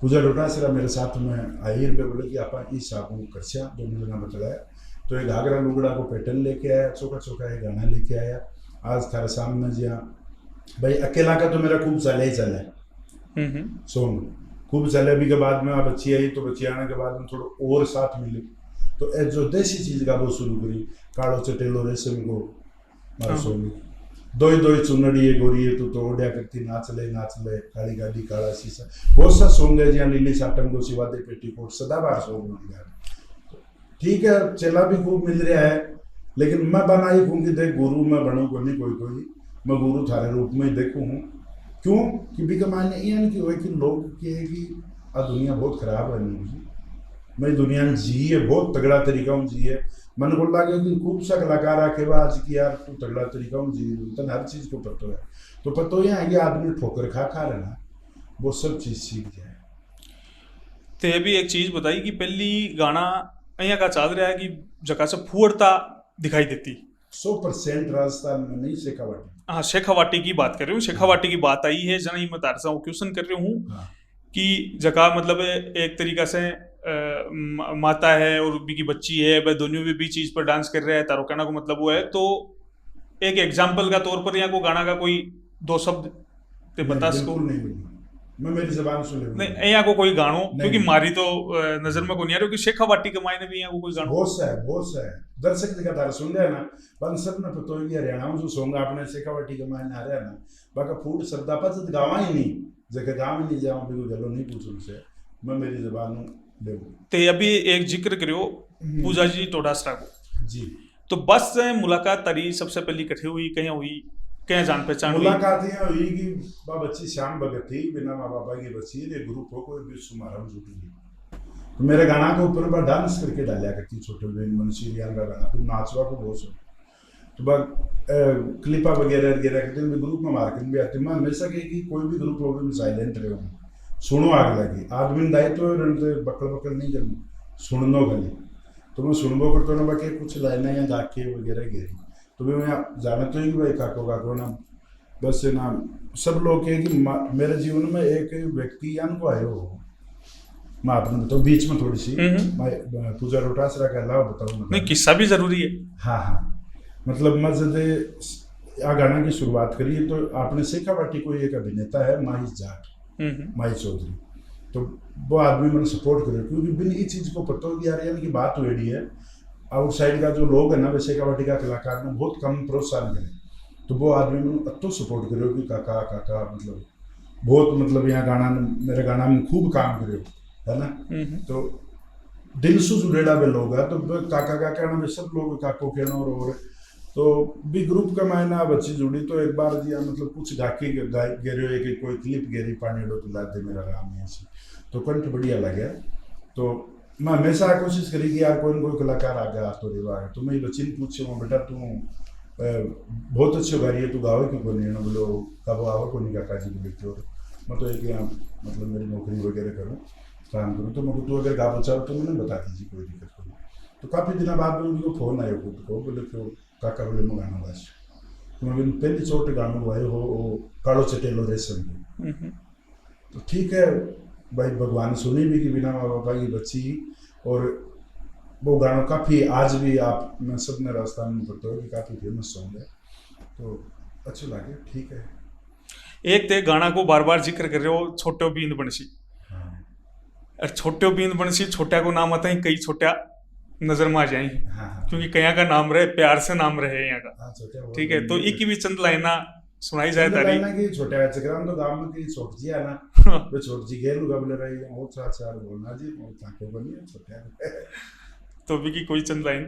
पूजा डोटासरा मेरे साथ में आई रुपये बोले कि आप इस साबू करछा दोनों जना बतलाया, तो एक घाघरा लुगड़ा को पैटर्न लेके आया, चौका चौका एक गाना लेके आया। आज थारे सामने जी हाँ भाई अकेला का तो मेरा खूब चला ही चला है सॉन्ग खूब चले अभी के बाद में आप बच्ची आई, तो बच्ची आने के बाद में थोड़ा और साथ मिले, तो जो देसी चीज़ का वो शुरू करी काड़ो चटेलो रेशम को मारा सॉन्ग दो ही चुनड़ी है गोरी है तो ओढ़िया करती नाच ले काली गाड़ी काला शीशा, बहुत सा सॉन्ग है जहाँ लीली साटम को सिवा दे पेटीकोट सदाबहार सॉन्ग बन गया। ठीक है चला भी खूब मिल रहा है, लेकिन मैं बनाई कहूँगी देख गुरु मैं बनू को नहीं कोई मैं गुरु थारे रूप में देखूँ हूँ, क्यों कि भी मायने ये कि लोग की है कि दुनिया बहुत खराब है नहीं मैं दुनिया में जी है बहुत तगड़ा तरीका हूँ जी है। मन को लगे कि खूब सा कलाकार आके आज की यार तू तगड़ा तरीका हूँ जी तन हर चीज़ को पतो है। तो पतो ये है कि आदमी ठोकर खा खा रहे ना वो सब चीज़ सीख जाए। तो ये भी एक चीज बताई कि पहली गाना અહીંયા का चल रहा है कि जगह से फूअड़ता दिखाई देती। 100% राजस्थान में नहीं शेखावाटी। हाँ, शेखावाटी की बात कर रही हूँ, शेखावाटी की बात आई है जना ही मैं तारसा हूँ क्वेश्चन कर रही हूँ हाँ कि जगह मतलब एक तरीका से माता है और भी की बच्ची है वह दोनों भी चीज पर डांस कर रहा है तारो कहना को मतलब वो है। तो एक एग्जाम्पल का तौर पर यहाँ को गाना का कोई दो शब्द ते नहीं, बता सको? बिल्कुल नहीं मिली। मैं मेरी जबान सुन ले नहीं, यहाँ को कोई गानो क्योंकि नहीं। मारी तो नजर में को नहीं आ रही कि शेखावाटी के मायने भी यहाँ को कोई गानो बहुत सा है दर्शक दिखा तारा सुन रहे हैं ना बन सब में पतो है कि हरियाणा में जो सॉन्ग आपने शेखावाटी के मायने आ रहा है ना बाका फूड शब्द आपस गावा ही नहीं जगह गाँव ही नहीं जाऊँ भी गलो नहीं पूछ उनसे मैं मेरी जबान ले। ते अभी एक जिक्र करियो पूजा जी टोडासरा को जी। तो बस मुलाकात तारी सबसे पहली कठी हुई कहीं हुई कहीं जान पहचान हुई? मुलाकात यहाँ हुई कि बच्ची श्याम भगत थी बिना माँ बापा की बच्ची ये ग्रुप हो कोई भी सुमारा जुटी तो मेरे गाना के ऊपर मैं डांस करके डालिया करती छोटे बहन मनसीरियान का गाना फिर नाचवा को बहुत सुन तो बस क्लिपा वगैरह वगैरह करते मैं ग्रुप में मार्केट भी आती मैं हमेशा कही कि कोई भी ग्रुप होगा मैं साइलेंट रहे सुनो आग लगी आदमी दायित्व बकल बकल नहीं करना सुननो गली तो मैं सुनबो करता ना बाकी कुछ लाइना या गा के वगैरह गेरी तो भी मैं जाना तो ही भाई काको ना बस ना सब लोग कहे कि मेरे जीवन में एक व्यक्ति यान को आयो मैं आपने बताऊँ बीच में थोड़ी सी मैं पूजा रोटासरा का अलावा बताऊँ नहीं किस्सा भी जरूरी है। हाँ हाँ मतलब मैं जब आ गाना की शुरुआत करी तो आपने शेखावाटी कोई एक अभिनेता है माही जाट माही चौधरी तो वो आदमी मैंने सपोर्ट करे क्योंकि बिन इस चीज़ को पता हो कि यार यानी की बात हुई है आउटसाइड का जो लोग है ना वैसे शेखावाटी का कलाकार ने बहुत कम प्रोत्साहन करे तो वो आदमी मैंने अतो सपोर्ट करे कि काका काका मतलब बहुत मतलब यहाँ गाना मेरे गाना में खूब काम करे है ना तो दिल से जुड़ेड़ा भी लोग है तो काका काका ना सब लोग काको कहना और तो भी ग्रुप का मायना बच्ची जुड़ी तो एक बार दिया मतलब कुछ गाके गेरे एक कोई क्लिप गेरी पानी डो पिला दे मेरा राम ऐसी तो कंठ बढ़िया लगे तो मैं हमेशा कोशिश करी कि यार कोई न कोई कलाकार आ गया तो रिवा तो मैं बच्ची ने पूछे बेटा तू बहुत अच्छी गा रही है तू गावे क्यों को नहीं बोलो कब आओ को नहीं काका जी बोले तो मैं तो एक यहाँ मतलब मेरी नौकरी वगैरह करूँ काम करूँ तो मैं तू अगर गा बचाओ तो मैंने बता दीजिए कोई दिक्कत नहीं। तो काफ़ी दिन बाद में उनको फ़ोन आया खुद को बोले क्यों काका बोले मैं गाना गाश तो मैं पहली चोट गाना गाए हो कालो चटेलो रेशम तो ठीक है भाई भगवान सुनी भी कि बिना माँ बापा की बच्ची और वो गाना काफ़ी आज भी आप मैं सब ने राजस्थान में पढ़ता हूँ कि काफ़ी फेमस सॉन्ग है तो अच्छा लगे ठीक है। एक ते गाना को बार बार जिक्र कर रहे हो छोटे बींद बंसी और छोटे बींद बंसी छोटा को नाम आता है कई छोटा नजर में आ जाए क्योंकि कया का नाम रहे प्यार से नाम रहे यहाँ का ठीक है तो एक भी चंद लाइना सुनाई जाए तारी की छोटा चक्राम तो गांव में की छोट जी है ना वो छोट जी गेलू का बोले रही है बहुत सारा चार बोलना जी और ताको बनिए छोटा तो भी की कोई चंद लाइन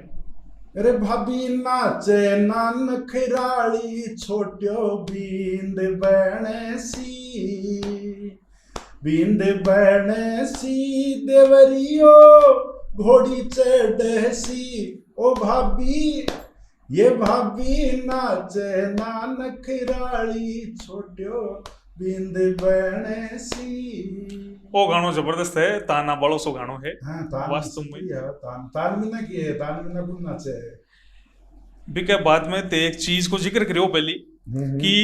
अरे भाभी नाचे नान खिराली छोट्यो बींद बने सी देवरियो घोड़ी चढ़सी ओ भाभी ये भाभी नाचे नान खिराली छोट्यो बिंद बने सी ओ गानो जबरदस्त है ताना बड़ो सो गानो है। हाँ तान वास्तव में तान मीना की है तान मीना कुछ नाचे बिके बाद में ते एक चीज को जिक्र करियो पहली कि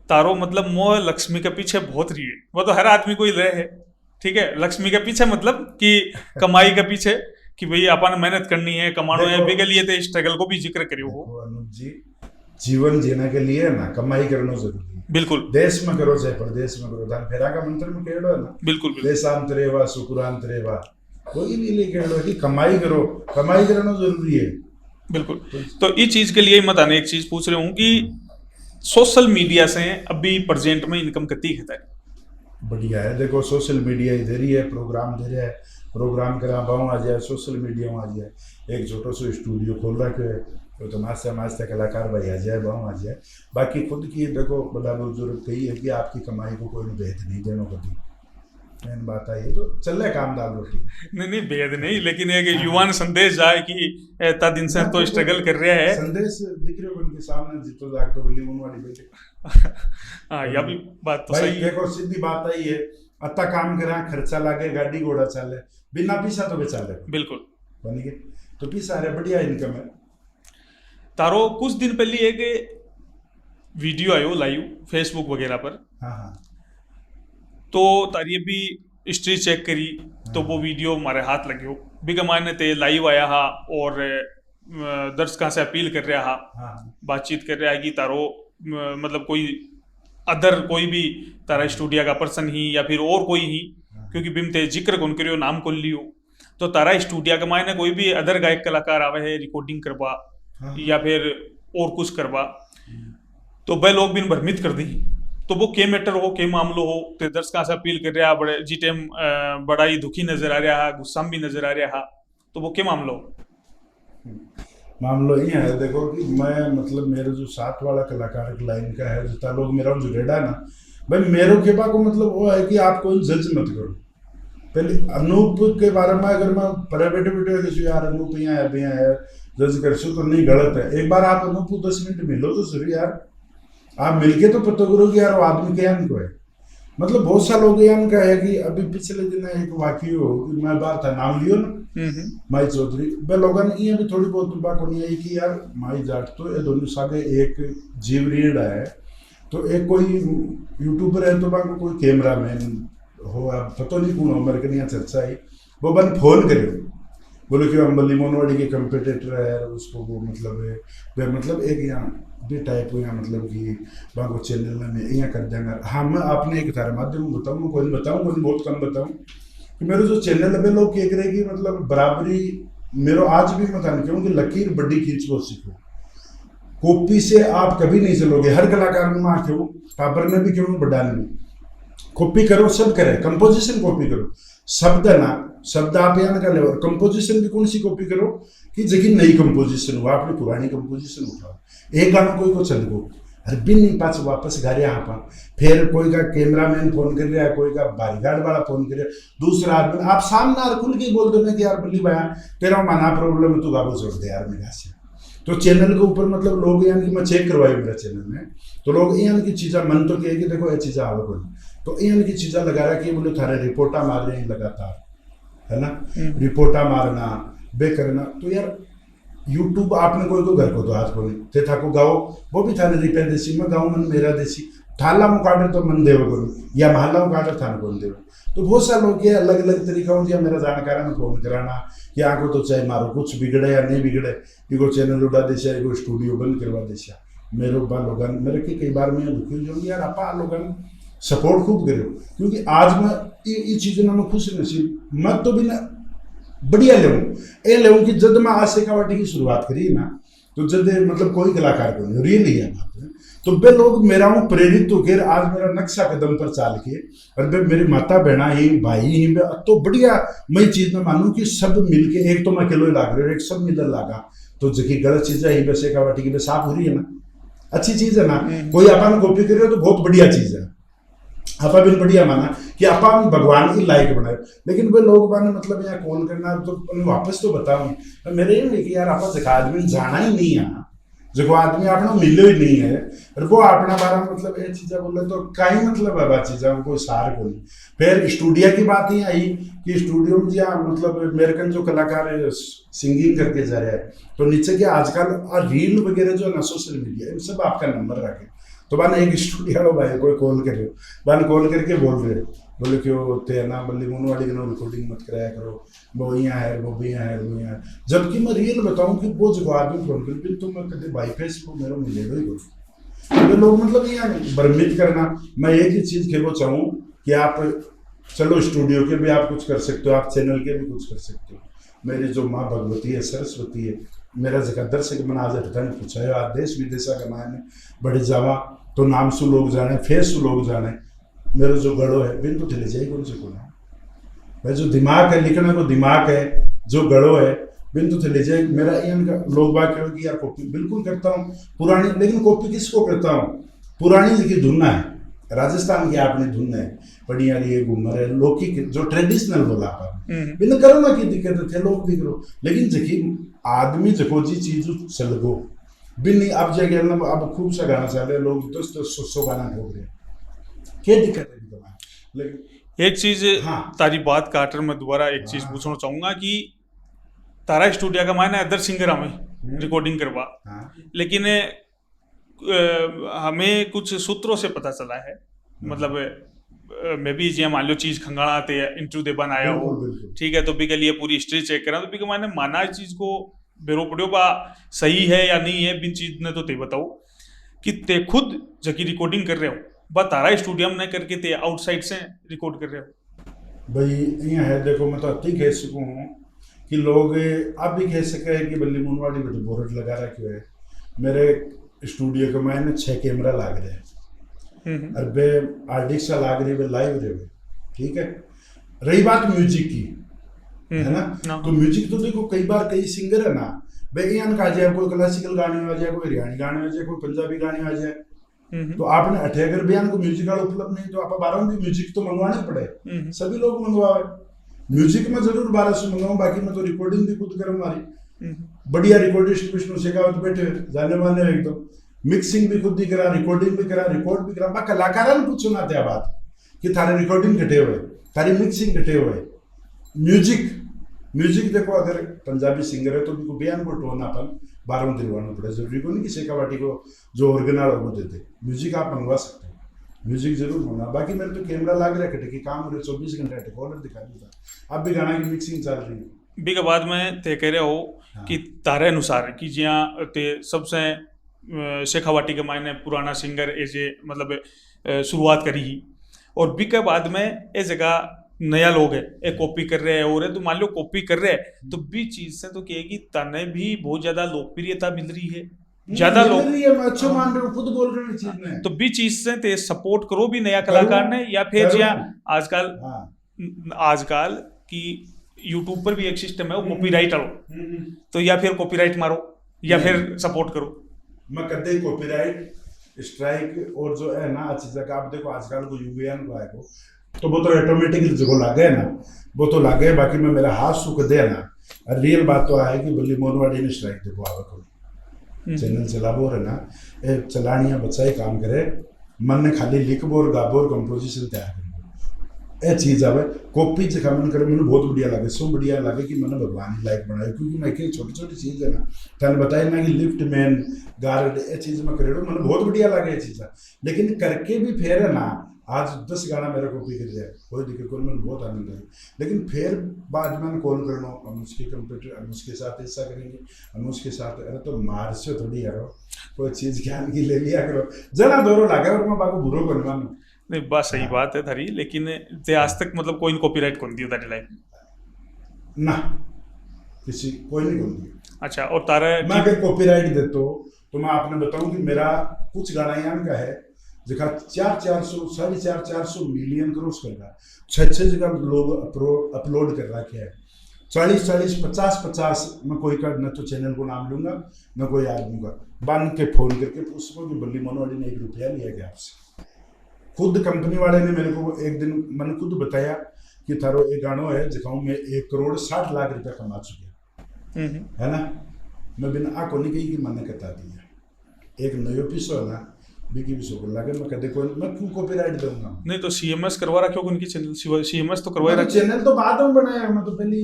तारो मतलब मोह लक्ष्मी के पीछे बहुत रही है वो तो हर आदमी को ही रहे है ठीक है लक्ष्मी के पीछे मतलब कि कमाई के पीछे कि भाई अपन मेहनत करनी है कमानो है बे के लिए तो स्ट्रगल को भी जिक्र करियो हो अनुज जी जीवन जीने के लिए ना कमाई करना जरूरी है बिल्कुल देश में करो चाहे प्रदेश में करो दान फेरा का मंत्र में केड़ो है ना बिल्कुल देशांतरे वा सुकुरांतरे वा कोई नहीं लिए केड़ो कि कमाई करो कमाई करना जरूरी है बिल्कुल। तो इस चीज के लिए मत आने एक चीज पूछ रहे हूँ कि सोशल मीडिया से अभी प्रेजेंट में इनकम कितनी है बढ़िया है देखो सोशल मीडिया इधर ही है प्रोग्राम दे रहा है प्रोग्राम करा पाऊँ आ जाए सोशल मीडिया में आ जाए एक छोटा सा स्टूडियो खोल रखे तो मास्टर कलाकार भाई आ जाए बाहू आ जाए बाकी खुद की देखो बड़ा बुजुर्ग कही है कि आपकी कमाई को कोई भेद नहीं देना कभी मेन बात आई है तो चल रहा काम दाल रोटी। नहीं भेद नहीं, लेकिन एक युवा ने संदेश जाए कि इतना दिन से तो स्ट्रगल कर रहा है। संदेश दिख रहे हो उनके सामने, जीतो जाग तो बोली मुनवाड़ी बेटे। हाँ यह भी बात तो भाई सही है। देखो सीधी बात आई है, अत्ता काम करा, खर्चा लागे, गाड़ी घोड़ा चले, बिना पैसा तो बेचा ले बिल्कुल बन गए, तो पैसा है, बढ़िया इनकम है। तारो कुछ दिन पहले एक वीडियो आयो लाइव फेसबुक वगैरह पर, हाँ हाँ तो तारी भी हिस्ट्री चेक करी तो वो वीडियो हमारे हाथ लगे बिगा मायने ते लाइव आया हा और दर्शकों से अपील कर रहा हा, हाँ बातचीत कर रहा है कि तारो मतलब कोई अदर कोई भी तारा स्टूडियो का पर्सन ही या फिर और कोई ही, क्योंकि बिम ते जिक्र कौन करियो नाम को लियो, तो तारा स्टूडियो के मायने कोई भी अदर गायक कलाकार आवे है रिकॉर्डिंग करवा या फिर और कुछ करवा, तो वह लोग भी भ्रमित कर दी। तो वो के मैटर हो के मामलो हो तो दर्शकों से अपील कर रहा बड़े जी टाइम बड़ा ही दुखी नजर आ रहा है, गुस्सा भी नजर आ रहा है, तो वो के मामलो मामलो ये है देखो कि मैं मतलब मेरे जो साथ वाला कलाकार लाइन का है जितना लोग मेरा जो रेडा ना भाई मेरे के पास को मतलब वो है कि आप कोई जज मत करो। पहले अनूप के बारे में अगर मैं प्राइवेट वीडियो किसी यार अनूप यहाँ है जज कर तो नहीं गलत है, एक बार आप अनूप 10 मिनट मिलो तो जरूर यार, आप मिलके तो पता करो कि यार वो आदमी क्या को है। मतलब बहुत सा लोग यान का है कि अभी पिछले दिन एक वाकई हो कि मैं बात था नाम लियो ना माई चौधरी, वे लोगों ने ये भी थोड़ी बहुत बात होनी है कि यार माई जाट तो ये दोनों सागे एक जीव रीढ़ है, तो एक कोई यूट्यूबर है तो बाको कोई कैमरा मैन हो, अब पता नहीं कौन हो मेरे को चर्चा ही, वो बन फोन करे बोले कि अम्बली मोनवाड़ी के कंपटीटर है उसको वो मतलब एक यहाँ भी टाइप हो, यहाँ मतलब कि बाको चैनल में यहाँ कर देंगे। हाँ मैं आपने एक तारा माध्यम बताऊँ कोई बहुत कम बताऊँ कि मेरे जो चैनल पे लोग कह रहे कि मतलब बराबरी मेरे आज भी मत आने क्योंकि लकीर बड़ी खींच को सीखो, कॉपी से आप कभी नहीं चलोगे। हर कलाकार में माँ क्यों टापर ने भी क्यों बढ़ाने में कॉपी करो, सब करे, कंपोजिशन कॉपी करो, शब्द ना शब्द आप यहाँ का ले, कंपोजिशन भी कौन सी कॉपी करो कि जगह नई कंपोजिशन हुआ आपने पुरानी कंपोजिशन उठाओ, एक गाना कोई को चल गो अरे बिन नहीं पास वापस घर यहाँ पर, फिर कोई का कैमरामैन फोन कर रहा है, कोई का बारीगार्ड वाला फोन कर रहा है, दूसरा आदमी आप सामने खुल के बोल दो ना कि यार बल्ली भाया तेरा माना प्रॉब्लम है तू गाबो छोड़ दे यार मेरा से। तो चैनल के ऊपर मतलब लोग यानी कि मैं चेक करवाई मेरा चैनल में, तो लोग यानी की चीज़ा मन तो कहे कि देखो ये चीज़ा आवे कोई, तो यानी की चीज़ा लगा रहा कि बोले थारे रिपोर्टा मार रहे हैं लगातार है ना, रिपोर्टा मारना बे करना, तो यार यूट्यूब आपने कोई को घर को तो हाथ को नहीं थे था को गाओ वो भी थाने रिपेयर देसी मैं गाँव मन मेरा देसी थाला मुकाटे तो मन देव करूँ या महल्ला मुकाटे थाने कौन देव, तो बहुत सारे लोग ये अलग अलग तरीका हो या मेरा जानकार में फोन कराना कि आंखों तो चाहे मारो कुछ बिगड़े या नहीं बिगड़े, इको चैनल उड़ा देशा इको स्टूडियो बंद करवा देशा, मेरे बा लोगन मेरे के कई बार मैं दुखी हो यार आपा लोगन सपोर्ट खूब करो, क्योंकि आज मैं ये चीज़ों में मैं खुश नसीब मत तो भी ना बढ़िया ले कि जब मैं आज शेखावाटी की शुरुआत करी ना तो जब मतलब कोई कलाकार को नहीं रियल है बात है, तो वे लोग मेरा हूँ प्रेरित होकर आज मेरा नक्शा कदम पर चाल के और वे मेरी माता बहना ही भाई ही तो बढ़िया मैं चीज़ में मानूँ कि सब मिलके एक तो मैं अकेलो लाग रहे एक सब मिलकर लागा, तो जबकि गलत चीज़ है ही शेखावाटी की साफ हो रही है ना, अच्छी चीज़ है ना, कोई अपन कॉपी कर रहे हो तो बहुत बढ़िया चीज़ है, आपा भी बढ़िया माना कि आपा भगवान की लायक बनाए, लेकिन वे लोग माने मतलब यहाँ कॉल करना तो वापस तो बताऊँ मेरे ये नहीं कि यार आपा जगह आदमी जाना ही नहीं है, जो आदमी अपना मिलो ही नहीं है और वो अपना बारा मतलब ये चीज़ें बोले तो कहीं मतलब है बात चीज़ें कोई सार को नहीं। फिर स्टूडियो की बात ही आई कि स्टूडियो में जहाँ मतलब अमेरिकन जो कलाकार सिंगिंग करके जा रहे हैं तो नीचे के आजकल रील वगैरह जो है ना सोशल मीडिया इन सब आपका नंबर रखे, तो मैंने एक स्टूडियो भाई कोई कॉल कर मैंने कॉल करके बोल रहे बोले कि वो ते ना बल्ली मुनवाड़ी के रिकॉर्डिंग मत कराया करो, वो यहाँ है वो भी यहाँ है वो यहाँ है, जबकि मैं रियल बताऊँ कि वो जगह आदमी फोन कर फिर तो मैं कभी बाईफेस को मेरा मिलेगा ही करूँ, तो लोग मतलब यहाँ भ्रमित करना। मैं एक ही चीज़ खेलो चाहूँ कि आप चलो स्टूडियो के भी आप कुछ कर सकते हो, आप चैनल के भी कुछ कर सकते हो, मेरी जो माँ भगवती है सरस्वती है मेरा जगह दर्शक बना आज अटन पूछा है आज देश विदेशा का मायने बड़े जावा तो नाम सु लोग जाने फेस सु लोग जाने, मेरा जो गढ़ो है बिन तो चले जाए कौन से को भाई जो दिमाग है लिखने को दिमाग है जो गढ़ो है बिन तो चले जाए, मेरा इनका लोग बात कहो कि यार कॉपी बिल्कुल करता हूँ पुरानी, लेकिन कॉपी किसको करता हूँ पुरानी जगह धुनना है, राजस्थान की आपने धुन है, पड़ियारी है, घूमर है, लौकिक जो ट्रेडिशनल बोला अपन बिना करो ना की दिक्कत थे, लोग भी करो, लेकिन जखी आदमी जको जी चीज चल गो बिन अब जगह ना अब खूब सा गाना चल रहे लोग तो सो गाना ठोक रहे, क्या दिक्कत है तुम्हारा। लेकिन एक चीज हाँ तारी बात काटर मैं दोबारा एक चीज पूछना चाहूंगा कि तारा स्टूडियो का मायने अदर सिंगर हमें रिकॉर्डिंग करवा, लेकिन हमें कुछ सूत्रों से पता चला है, मतलब मैं भी जी मान लो चीज खंगाना ते इंटरव्यू दे बन आया हो, ठीक है, तो भी के लिए पूरी हिस्ट्री चेक करा, तो भी के माने माना इस चीज को बेरो पड़ो बा सही है या नहीं है, बिन चीज ने तो ते बताओ कि ते खुद जकी रिकॉर्डिंग कर रहे हो बा तारा स्टूडियो में करके ते आउटसाइड से रिकॉर्ड कर रहे हो। भाई ये है देखो, मैं तो अति कह सकूँ हूँ कि लोग अब भी कह सके हैं कि बल्ली मुनवाड़ी बेटे बोर्ड लगा रखे है, मेरे स्टूडियो के मैंने 6 कैमरा लाग रहे हैं, अरे आर्टिस्ट लाग रही है लाइव रहे, ठीक है। रही बात म्यूजिक की, है ना, तो म्यूजिक तो देखो कई बार कई सिंगर है ना भाई यहाँ का जाए, कोई क्लासिकल गाने में आ जाए, कोई हरियाणी गाने में आ जाए, कोई पंजाबी गाने में आ जाए, तो आपने अठे अगर बयान को म्यूजिक वाला उपलब्ध नहीं तो आप 12 भी म्यूजिक तो मंगवाने पड़े, सभी लोग मंगवाए। म्यूजिक में जरूर 1200 मंगवाऊं, बाकी मैं तो रिकॉर्डिंग भी खुद करूँ, हमारी बढ़िया रिकॉर्डिस्ट विष्णु शेखावत बैठे जाने माने एकदम, मिक्सिंग भी खुद ही करा, रिकॉर्डिंग भी करा, रिकॉर्ड भी करा, बा कलाकारा ने पूछो ना त्या बात कि थारे रिकॉर्डिंग घटे हुए, थारी मिक्सिंग घटे हुए। म्यूजिक देखो अगर पंजाबी सिंगर है तो उनको बयान को टोन अपन 12 दिलवाना पड़े, जरूरी को नहीं कि शेखावाटी को जो ऑर्गेनाल वो देते, म्यूजिक आप मंगवा सकते हो, म्यूजिक जरूर मंगवा। बाकी मेरे तो कैमरा लाग रहा है कि काम हो रहे 24 घंटे कॉलर दिखा देता, अब भी गाना की मिक्सिंग चल रही है। बी के बाद में ते कह रहे हो कि तारे अनुसार कि जिया ते सबसे शेखावाटी के मायने पुराना सिंगर एजे मतलब शुरुआत करी ही, और बी के बाद में ए जगह नया लोग है एक कॉपी कर रहे हैं, और तो मान लो कॉपी कर रहे हैं तो बी चीज से तो कहेगी तने भी बहुत ज्यादा लोकप्रियता मिल रही है, ज्यादा लोग अच्छा मान रहे हो, खुद बोल रहे हो चीज में, तो बी चीज से ते सपोर्ट करो भी नया कलाकार ने, या फिर जिया आजकल की यूट्यूब पर भी एक सिस्टम है वो कॉपीराइट लो, तो या फिर कॉपीराइट मारो या फिर सपोर्ट करो। मैं कहते ही कॉपीराइट स्ट्राइक और जो है ना अच्छी जगह आप देखो आजकल को यूबीएन को आएगा तो वो तो ऑटोमेटिकली जो लागे ना वो तो लागे, बाकी में मेरा हाथ सूख दे ना। रियल बात तो है कि बल्ली मोनवाड़ी ने स्ट्राइक देखो आवे को चैनल चलाबो है ना, ए चलानिया बच्चा ही काम करे, मन ने खाली लिखबो और गाबो और कंपोजिशन तैयार कर ए चीज आवे। कॉपी जगह मन करे मैंने बहुत बढ़िया लगे, सो बढ़िया लगे कि मैंने भगवान ही लाइक बनाया, क्योंकि मैं के छोटी छोटी चीज है ना तने बताया ना कि लिफ्ट मैन गार्ड ए चीज में करे मैंने बहुत बढ़िया लगे ये चीज़, लेकिन करके भी फिर है ना आज 10 गाना मेरा कॉपी कर दिया कोई दिक्कत कोई, मैंने बहुत आनंद आई, लेकिन फिर बाद में कॉल करना अनुज के कंप्यूटर अनुज के साथ ऐसा करेंगे अनुज के साथ, अरे तो मार से थोड़ी यारो कोई चीज ज्ञान की ले लिया करो जना दोरो लागे और मैं बाको बुरो बनवानो नहीं बात सही बात है थारी, लेकिन ते आज तक मतलब कोई कॉपीराइट कौन दियो तारी लाइफ ना किसी कोई नहीं कौन दिया। अच्छा, और तारा मैं अगर कॉपीराइट देता तो मैं आपने बताऊं कि मेरा कुछ गाना यान का है जगह 400 मिलियन क्रॉस कर रहा, 6 जगह लोग अपलोड कर रखे है, 40 50 मैं कोई का न तो चैनल को नाम लूंगा न कोई आदमी का बन के फोन करके पूछो कि बल्ली मोनवाड़ी ने 1 रुपया लिया गया आपसे। खुद कंपनी वाले ने मेरे को एक दिन मैंने खुद बताया कि थारो एक गानो है जिखाऊ में 1 करोड़ 60 लाख रुपया कमा चुके है ना, मैं बिना आको नहीं कही कि मैंने कता दिया एक नयो पीसो है ना बिकी भी सोकर लगे मैं कहते कोई मैं क्यों कॉपीराइट दूंगा। नहीं तो सीएमएस करवा रखा होगा उनकी चैनल, सीएमएस तो करवा रखा, चैनल तो बाद में बनाया, मैं तो पहले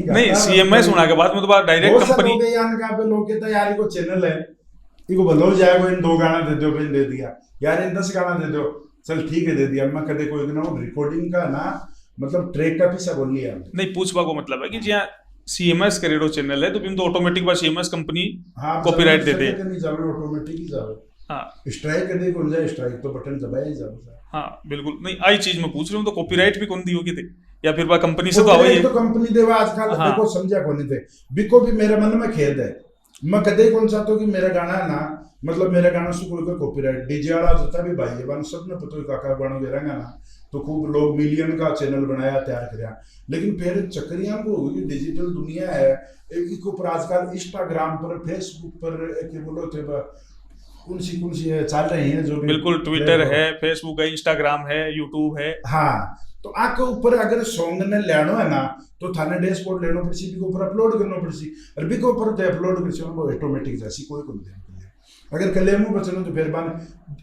नहीं सीएमएस होने के बाद में तो बात डायरेक्ट कंपनी के यार का पे लोग कहता यार को चैनल है इको भलो जाएगा इन 2 गाना दे दो, फिर दे दिया यार इन 10 गाना दे दो, चल ठीक है दे दिया। मैं कहते कोई ना रिकॉर्डिंग का ना मतलब ट्रैक का पैसा बोल लिया नहीं पूछवा को मतलब है कि जहाँ सीएमएस करेडो चैनल है तो बिन तो ऑटोमेटिक बस सीएमएस कंपनी कॉपीराइट दे दे, नहीं जावे ऑटोमेटिक ही जावे। हां स्ट्राइक कर दे कौन जाए स्ट्राइक तो बटन दबाया ही जावे। हां बिल्कुल, नहीं आई चीज मैं पूछ रहा हूं तो कॉपीराइट भी कौन दी होगी थे या फिर बा कंपनी से तो आवे तो कंपनी देवा आजकल देखो समझा कौन थे बिको भी मेरे मन में खेद है, मैं कदे कौन चाहता हूं कि मेरा गाना है ना मतलब मेरा गाना से कोई का कॉपीराइट डीजे वाला जितना भी भाई है बन सब ने पता काका गाना गेरांगा ना तो खूब लोग मिलियन का चैनल बनाया तैयार करया, लेकिन फिर चक्रियां को होगी डिजिटल दुनिया है एक ऊपर आजकल इंस्टाग्राम पर फेसबुक पर एक बोलो थे कौन सी है चल रही हैं जो भी बिल्कुल, ट्विटर है, फेसबुक है, इंस्टाग्राम है, यूट्यूब है। हाँ, तो आके ऊपर अगर सॉन्ग ने लेनो है ना तो थाने डैशबोर्ड लेनो पड़सी, भी ऊपर अपलोड करनो पड़सी, और भी को ऊपर तो अपलोड करसी वो ऑटोमेटिक जैसी कोई को नहीं। अगर क्लेम बचनो तो फिर बान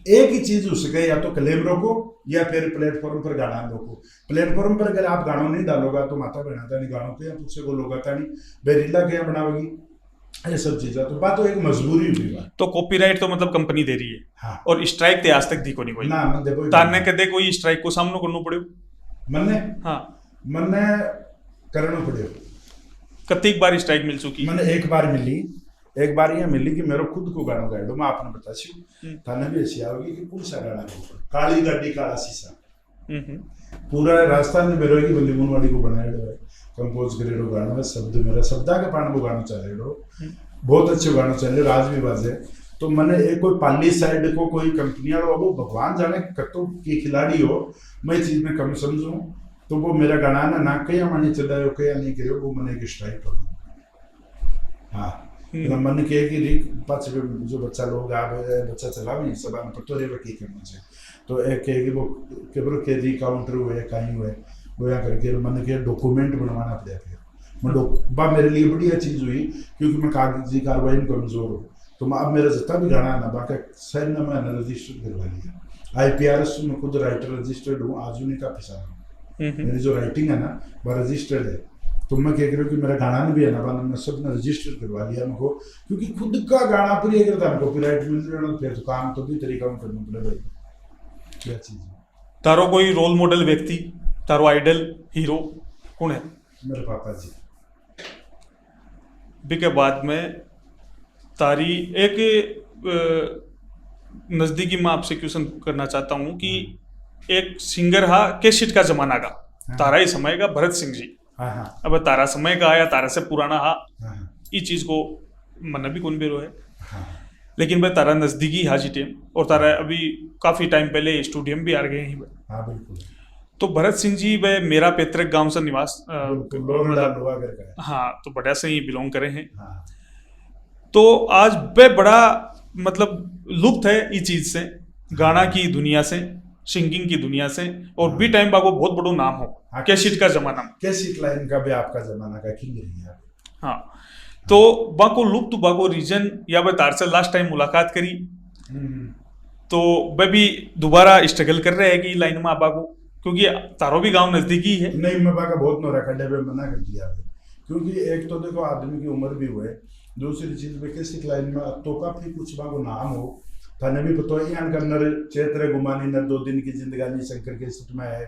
एक ही चीज हो सके, या तो क्लेम रोको या फिर प्लेटफॉर्म पर गाना रोको। प्लेटफॉर्म पर अगर आप गानों नहीं डालोगा तो माता बनाता नहीं गानों के, या तुझसे को लोग आता नहीं बेरीला क्या बनाओगी, ये सब चीजें तो बात तो एक मजबूरी हुई बात। तो कॉपीराइट तो मतलब कंपनी दे रही है। हाँ। और स्ट्राइक ते आज तक दी को नहीं कोई ना मन देखो ताने कदे कोई स्ट्राइक को सामनो करनो पड़ो मन्ने। हाँ, मन्ने करना पड़े। कतीक बार स्ट्राइक मिल चुकी? मैंने एक बार मिली, एक बार ये मिली कि मेरे खुद को गाना गाइडो मैं आपने बता सी थाने भी ऐसी आओगी कि कौन सा गाना काली गाड़ी काला शीशा पूरा राजस्थान में मेरे की बल्ली मुनवाड़ी को बनाया है, कंपोज करेडो गाना है, शब्द मेरा शब्दा के पान वो गाना चल रहे बहुत अच्छे गाना चल रहे, राज भी बाजे। तो मैंने एक कोई पाली साइड को कोई कंपनियां वो भगवान जाने कत्तों की खिलाड़ी हो, मैं चीज में कम समझूं तो वो मेरा गाना ना कया मानी चला हो कया नहीं करे वो मैंने एक स्ट्राइक कर। हाँ, मन के कि पाँच जो बच्चा लोग आ बच्चा चला भी सब पतो रे की करना चाहिए, तो एक कि वो केवल के रिकाउंटर हुए कहीं हुए वो यहाँ करके मन के डॉक्यूमेंट बनवाना पड़ा। फिर मैं मेरे लिए बढ़िया चीज़ हुई क्योंकि मैं कागजी कार्रवाई में कमजोर हूँ, तो मैं अब मेरा जितना भी गाना है ना बाकी सर ने मैंने रजिस्टर करवा लिया। IPRS में खुद राइटर रजिस्टर्ड हूँ, आज उन्हीं का पिसा हूँ, मेरी जो राइटिंग है ना वो रजिस्टर्ड है। तो मैं कह रही हूँ कि मेरा गाना भी है ना मैं सब ने रजिस्टर करवा लिया मेरे, क्योंकि खुद का गाना पर ये करता है कॉपीराइट मिल रहा है, फिर तो काम तो भी तरीका में करना पड़े भाई क्या चीज़ है। तारो कोई रोल मॉडल व्यक्ति, तारो आइडल हीरो कौन है? मेरे पापा जी। भी के बाद में तारी एक नज़दीकी मैं आपसे क्वेश्चन करना चाहता हूँ कि एक सिंगर हा कैसेट का जमाना का, तारा ही समय का भरत सिंह जी। हाँ हाँ। अब तारा समय का आया, तारा से पुराना हा, हाँ ये चीज को मन भी कौन बेरो है। हाँ। लेकिन भाई तारा नजदीकी हाजी टेम, और तारा अभी काफी टाइम पहले स्टूडियम भी आ गए हैं। हाँ बिल्कुल। तो भरत सिंह जी भाई मेरा पैतृक गांव से निवास हाँ तो बढ़िया से ही बिलोंग करे हैं। हाँ। तो आज वे बड़ा मतलब लुप्त है इस चीज से, गाना की दुनिया से, सिंगिंग की दुनिया से, और बी टाइम बाको बहुत बड़ो नाम हो। हाँ, कैसेट का जमाना में कैसेट लाइन का भी आपका जमाना का किंग रही है। हाँ, तो बाको लुप्त बाको रीजन या वह तार से लास्ट टाइम मुलाकात करी तो वह भी दोबारा स्ट्रगल कर रहे हैं कि लाइन में बाको, क्योंकि तारो भी गांव नजदीकी है। नहीं मैं बाका बहुत नोरा खड्डे पे मना कर दिया है, क्योंकि एक तो देखो आदमी की उम्र भी हुए, दूसरी चीज में कैसेट लाइन में तो काफी कुछ बाको नाम हो थाने भी पता है यान करनर चैत्र गुमानी न 2 दिन की जिंदगानी शंकर के सिट में है,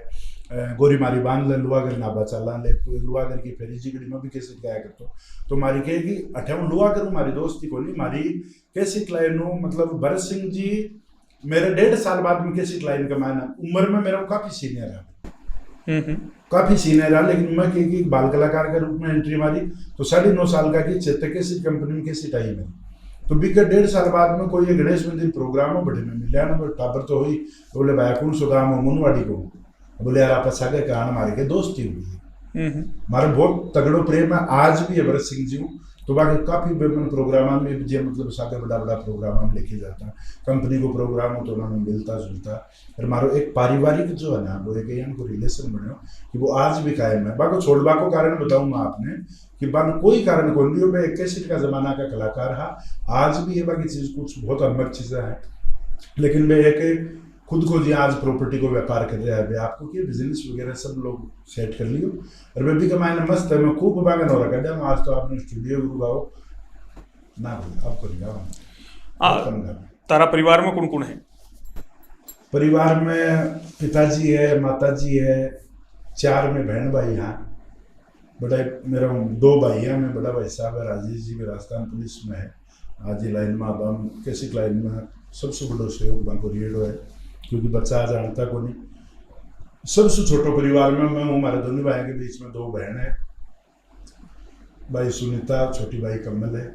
गोरी मारी बांध ले लुआगर ना बचा ला ले लुआगर की फेरी जिगड़ी में भी कैसेट गाया करतो। तो मारी कहेगी अठम लुआगर मारी दोस्ती को नहीं मारी कैसेट लाइन हो, मतलब भरत सिंह जी मेरे 1.5 साल बाद में कैसेट लाइन का मायना उम्र में मेरा काफी सीनियर है, काफी सीनियर है, लेकिन मैं कहेगी बाल कलाकार के रूप में एंट्री मारी तो 9.5 साल का की चैत्र कैसेट कंपनी में कैसेट आई मेरी। तो बीकर 1.5 साल बाद में कोई गणेश मंदिर प्रोग्राम हो बड़े में मिला ना टाबर तो हुई, बोले भाई कौन सो गाँव हो मुनवाड़ी को, बोले यार आप सगे कहान मारे के दोस्ती हुई है, हमारे बहुत तगड़ो प्रेम है आज भी है भरत सिंह जी हूँ। तो बाकी काफी प्रोग्राम में जो मतलब सागे बड़ा बड़ा प्रोग्राम में लेके जाता कंपनी को प्रोग्राम हो तो उन्होंने मिलता जुलता, और हमारो एक पारिवारिक जो है ना वो एक को रिलेशन बने कि वो आज भी कायम है। बाको छोड़वा को कारण बताऊँ मैं आपने कि बान कोई कारण को नहीं, मैं 81 का जमाना का कलाकार हा, आज भी ये बाकी चीज कुछ बहुत अनमत चीजें हैं, लेकिन मैं एक खुद को जी आज प्रॉपर्टी को व्यापार कर रहा है आपको कि बिजनेस वगैरह सब लोग सेट कर लियो, और मैं भी कमाने मस्त है, मैं खूब बागन हो रखा है। आज तो आपने स्टूडियो गुरु गाओ ना आपको नहीं। तारा परिवार में कौन कौन है? परिवार में पिताजी है, माताजी है, 4 में बहन भाई हैं, बड़ा मेरा 2 भाई हैं, मैं बड़ा भाई साहब है राजेश जी भी राजस्थान पुलिस में है, आज ही लाइन में अब हम कैसी लाइन में सबसे बड़ो सहयोग बाको रेडो है, क्योंकि बच्चा आज जानता को नहीं। सबसे छोटो परिवार में मैं हूँ, हमारे दोनों भाइयों के बीच में 2 बहन है, भाई सुनीता, छोटी भाई कमल है,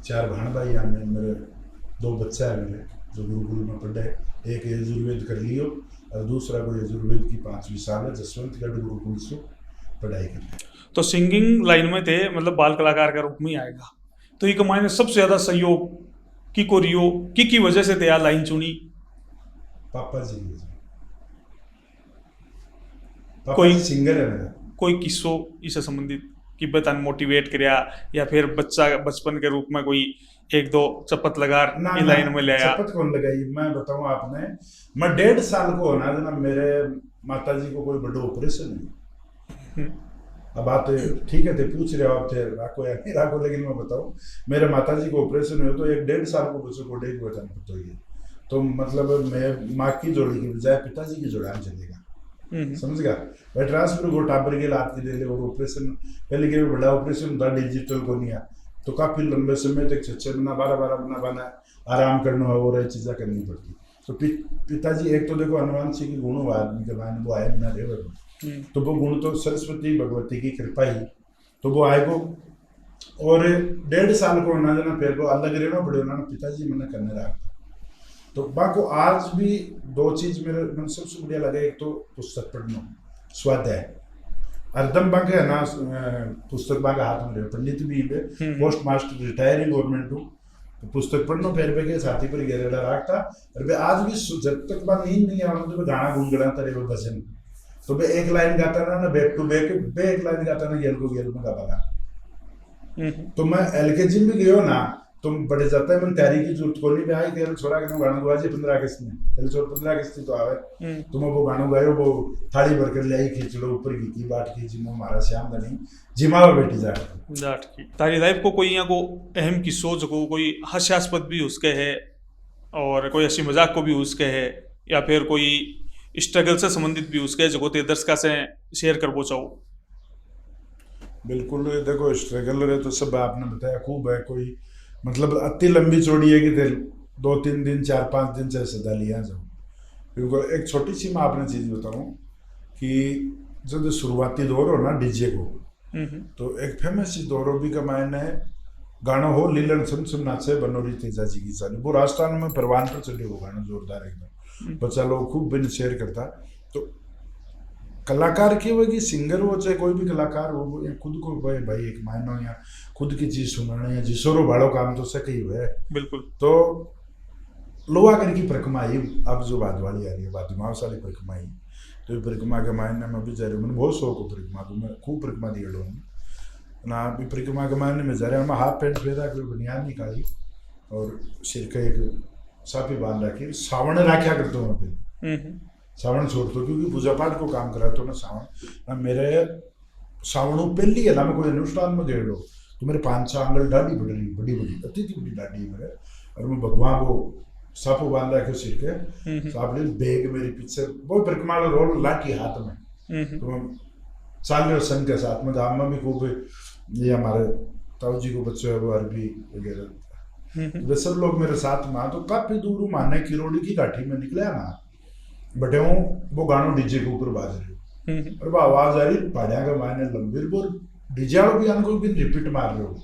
4 बहन भाई हैं, मेरे 2 बच्चा है मेरे जो गुरुकुल में पढ़े, एक यजुर्वेद कर लियो और दूसरा को यजुर्वेद की 5वीं साल है, जसवंतगढ़ गुरुकुल से पढ़ाई कर रहे। तो सिंगिंग लाइन में थे, मतलब बाल कलाकार के रूप में ही आएगा, तो ये कमाने सबसे ज्यादा सहयोग की को रियो की वजह से तैयार लाइन चुनी? पापा जी पापा कोई जी सिंगर है मेरा। कोई किस्सो इससे संबंधित कि बतान मोटिवेट करया, या फिर बच्चा बचपन के रूप में कोई एक दो चपत लगा ना इन ना लाइन में ले आया? शपथ कौन लगाई, मैं बताऊं आपने, मैं 1.5 साल को होना था ना, मेरे माता जी को कोई बड़ा ऑपरेशन है। अब बात ठीक है थे पूछ रहे हो आप थे राखो या नहीं राखो, लेकिन मैं बताऊं मेरे माता जी को ऑपरेशन हुआ तो 1.5 साल को बच्चों को डेग हुआ था तो ये तो मतलब मैं माँ की जोड़ी की बजाय पिताजी की जोड़ान चलेगा, समझ गया भाई। ट्रांसफर को टापर के लात के दे ले, और ऑपरेशन पहले के बड़ा ऑपरेशन था डिजिटल को नहीं आ, तो काफी लंबे समय तक 6 महीना 12 महीना बना आराम करना है और चीज़ें करनी पड़ती। तो पिताजी एक तो देखो हनुमान सिंह की गुण हुआ आदमी के बारे में, वो आए ना रहे, तो वो गुण तो सरस्वती भगवती की कृपा ही, तो वो आए को और 1.5 साल को होना जाना फिर वो अलग रहना पड़े उन्होंने पिताजी मैंने करने रहा। तो बाको आज भी 2 चीज मेरे मन सबसे बढ़िया लगे, एक तो पुस्तक पढ़ना स्वाध्याय अर्धम बाके है ना, पुस्तक बाके हाथ में रहे पंडित भी पोस्ट मास्टर रिटायरिंग गवर्नमेंट हूँ, तो पुस्तक पढ़ना फिर पे के साथी पर घेरेला रखता। और वे आज भी जब तक बात नींद नहीं आना तो गाना गुनगुनाता रहे वो भजन, तो वे एक लाइन गाता ना बैक टू बैक, वे एक लाइन गाता ना गेल को गेल में गा पाला। तो मैं एलकेजी में गयो ना, तुम बड़े जाता है मैंने तैयारी की जरूरत को नहीं आई तेरे छोड़ा के गाना गुआ जी 15 अगस्त में, तेरे छोड़ 15 अगस्त तो आवे तुम वो गाना गायो, वो थाली भर कर ले आई खींचड़ो ऊपर की बात की जिमो मारा श्याम धनी जिमावा बेटी जाट की तारी लाइफ को कोई यहाँ को अहम किस्सों जो कोई हास्यास्पद भी उसके है और कोई हंसी मजाक को भी उसके है, या फिर कोई स्ट्रगल से संबंधित भी उसके जो ते दर्शका से शेयर कर वो चाहो? बिल्कुल देखो स्ट्रगल रहे तो सब आपने बताया खूब है, कोई मतलब अति लंबी चौड़ी है कि 2-3 दिन 4-5 दिन से सदा लिया जाओ। क्योंकि एक छोटी सी मैं आपने चीज़ बताऊँ कि जब शुरुआती दौर हो ना डीजे को, तो एक फेमस चीज दौर भी कमाए ने गाना हो लीलन सुन सुन नाचे बनोरी तेजा जी की साली, वो राजस्थान में परवान पर चले वो गाना जोरदार एकदम, बच्चा लोग खूब बिन शेयर करता। तो कलाकार की वही सिंगर हो चाहे कोई भी कलाकार हो, खुद को भाई एक मायनो या खुद की चीज सुनाने या जिसोरो भाड़ो काम तो सके ही है बिल्कुल। तो लोहागर की परिक्रमा अब जो बादवाड़ी आ रही है बादमाव साली परिक्रमा, तो परिक्रमा के मायने में भी जा रही हूँ, मैंने बहुत शौक हो परिक्रमा, तो मैं खूब परिक्रमा दिया लोग ना भी परिक्रमा के मायने में जा रहा हूँ। मैं हाफ पैंट पहना कोई बनियान निकाली और सिर का एक साफी बांध रखी, सावण राख्या करता हूँ मैं सावण छोड़ता हूँ क्योंकि पूजा पाठ को काम कराता हूँ ना सावण ना, मेरे सावणों पहली है ना मैं कोई अनुष्ठान में गए लो तो मेरे 5-6 आंगल डाढ़ी बढ़ रही बड़ी अति बड़ी डाढ़ी मेरे, और मैं भगवान को सापो बांध रखे सिर के, सापले बैग मेरे पीछे वो परिक्रमा रोल लाठी हाथ में, तो हम चाल रहे संघ के साथ में गाँव में भी खूब ये हमारे ताऊ जी को बच्चे है वो अरबी वगैरह वे सब लोग मेरे साथ में, तो काफी दूर माने किरोड़ी की घाटी में निकले ना बटे हूँ वो गानों डीजे के ऊपर बाज रहे और वो आवाज आ रही पहाड़िया का मायने लंबी वो डीजे वालों भी आने को भी रिपीट मार रहे हो,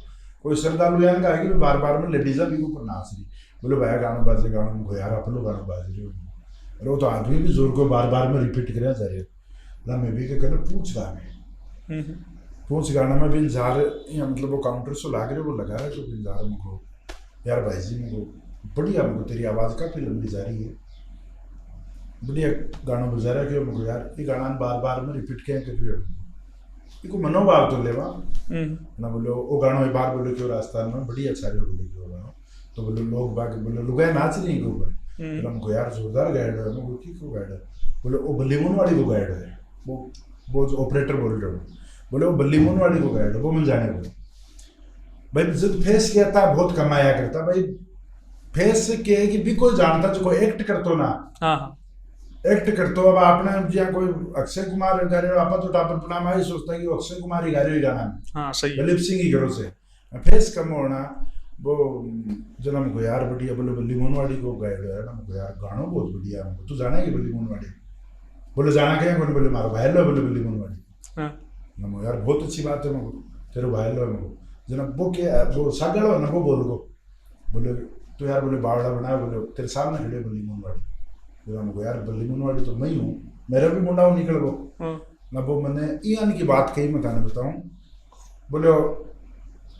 कोई श्रद्धालु यान का है कि बार बार में लेडीजा भी ऊपर नाच रही, बोले भाई गाना बाजे गाना में यार आप लोग गाना बाज रहे हो, और वो तो आदमी भी जोर को बार बार में रिपीट कर जा रहे ना, मैं भी क्या करना पूछ रहा मैं पूछ गाना में भी जा रहे मतलब वो काउंटर से लाग रहे वो लगा रहे तो भी जा रहे मुझको यार भाई जी मुझको बढ़िया मुझको तेरी आवाज़ काफ़ी लंबी जा रही है, बढ़िया गाना बजा रहा क्यों मुझको यार ये गाना बार बार में रिपीट किया क्यों मनोभाव तो लेवा ना, बोलो वो गाना एक बार बोले क्यों राजस्थान में बढ़िया अच्छा रहे बोले क्यों गाना, तो बोले लोग बाकी बोले लुगाए नाच रही के ऊपर, बोला मुझको यार जोरदार गाइड है, मुझको क्यों गाइड है, बोले वो बल्लीमून वाली को गाइड है, वो जो ऑपरेटर बोल रहे हो बोले वो बल्लीमून वाली को गाइड है वो मिल जाने बोले भाई जब फेस किया था बहुत कमाया करता भाई, फेस के कि भी कोई जानता जो कोई एक्ट करतो ना एक्ट करतो, अब आपने जहाँ कोई अक्षय कुमार गा रहे हो आप तो टापर पनामा ही सोचता है कि अक्षय कुमार ही गा रहे हो गाना में लिप सिंग ही करो से फेस कम होना वो जना मुझको यार बढ़िया बोले बल्ली मोनवाड़ी को गाइड है ना, मुझको यार गाना बहुत बढ़िया है, तू जाना है कि बल्ली मोनवाड़ी, बोले जाना क्या है बोले मारो भाई लो बोले बल्ली मोनवाड़ी ना, यार बहुत अच्छी बात है मुझको तेरे भाई लो मुझको जना वो क्या वो सागड़ हो ना वो बोल को बोले तो यार बोले बावड़ा बनाया बोले तेरे सामने खड़े बल्ली मोनवाड़ी, बोला मुझको यार बल्ली मोनवाड़ी तो मैं हूँ मेरा भी मुंडा निकल वो ना, वो मैंने ईयान की बात कही मैं बताऊँ, बोले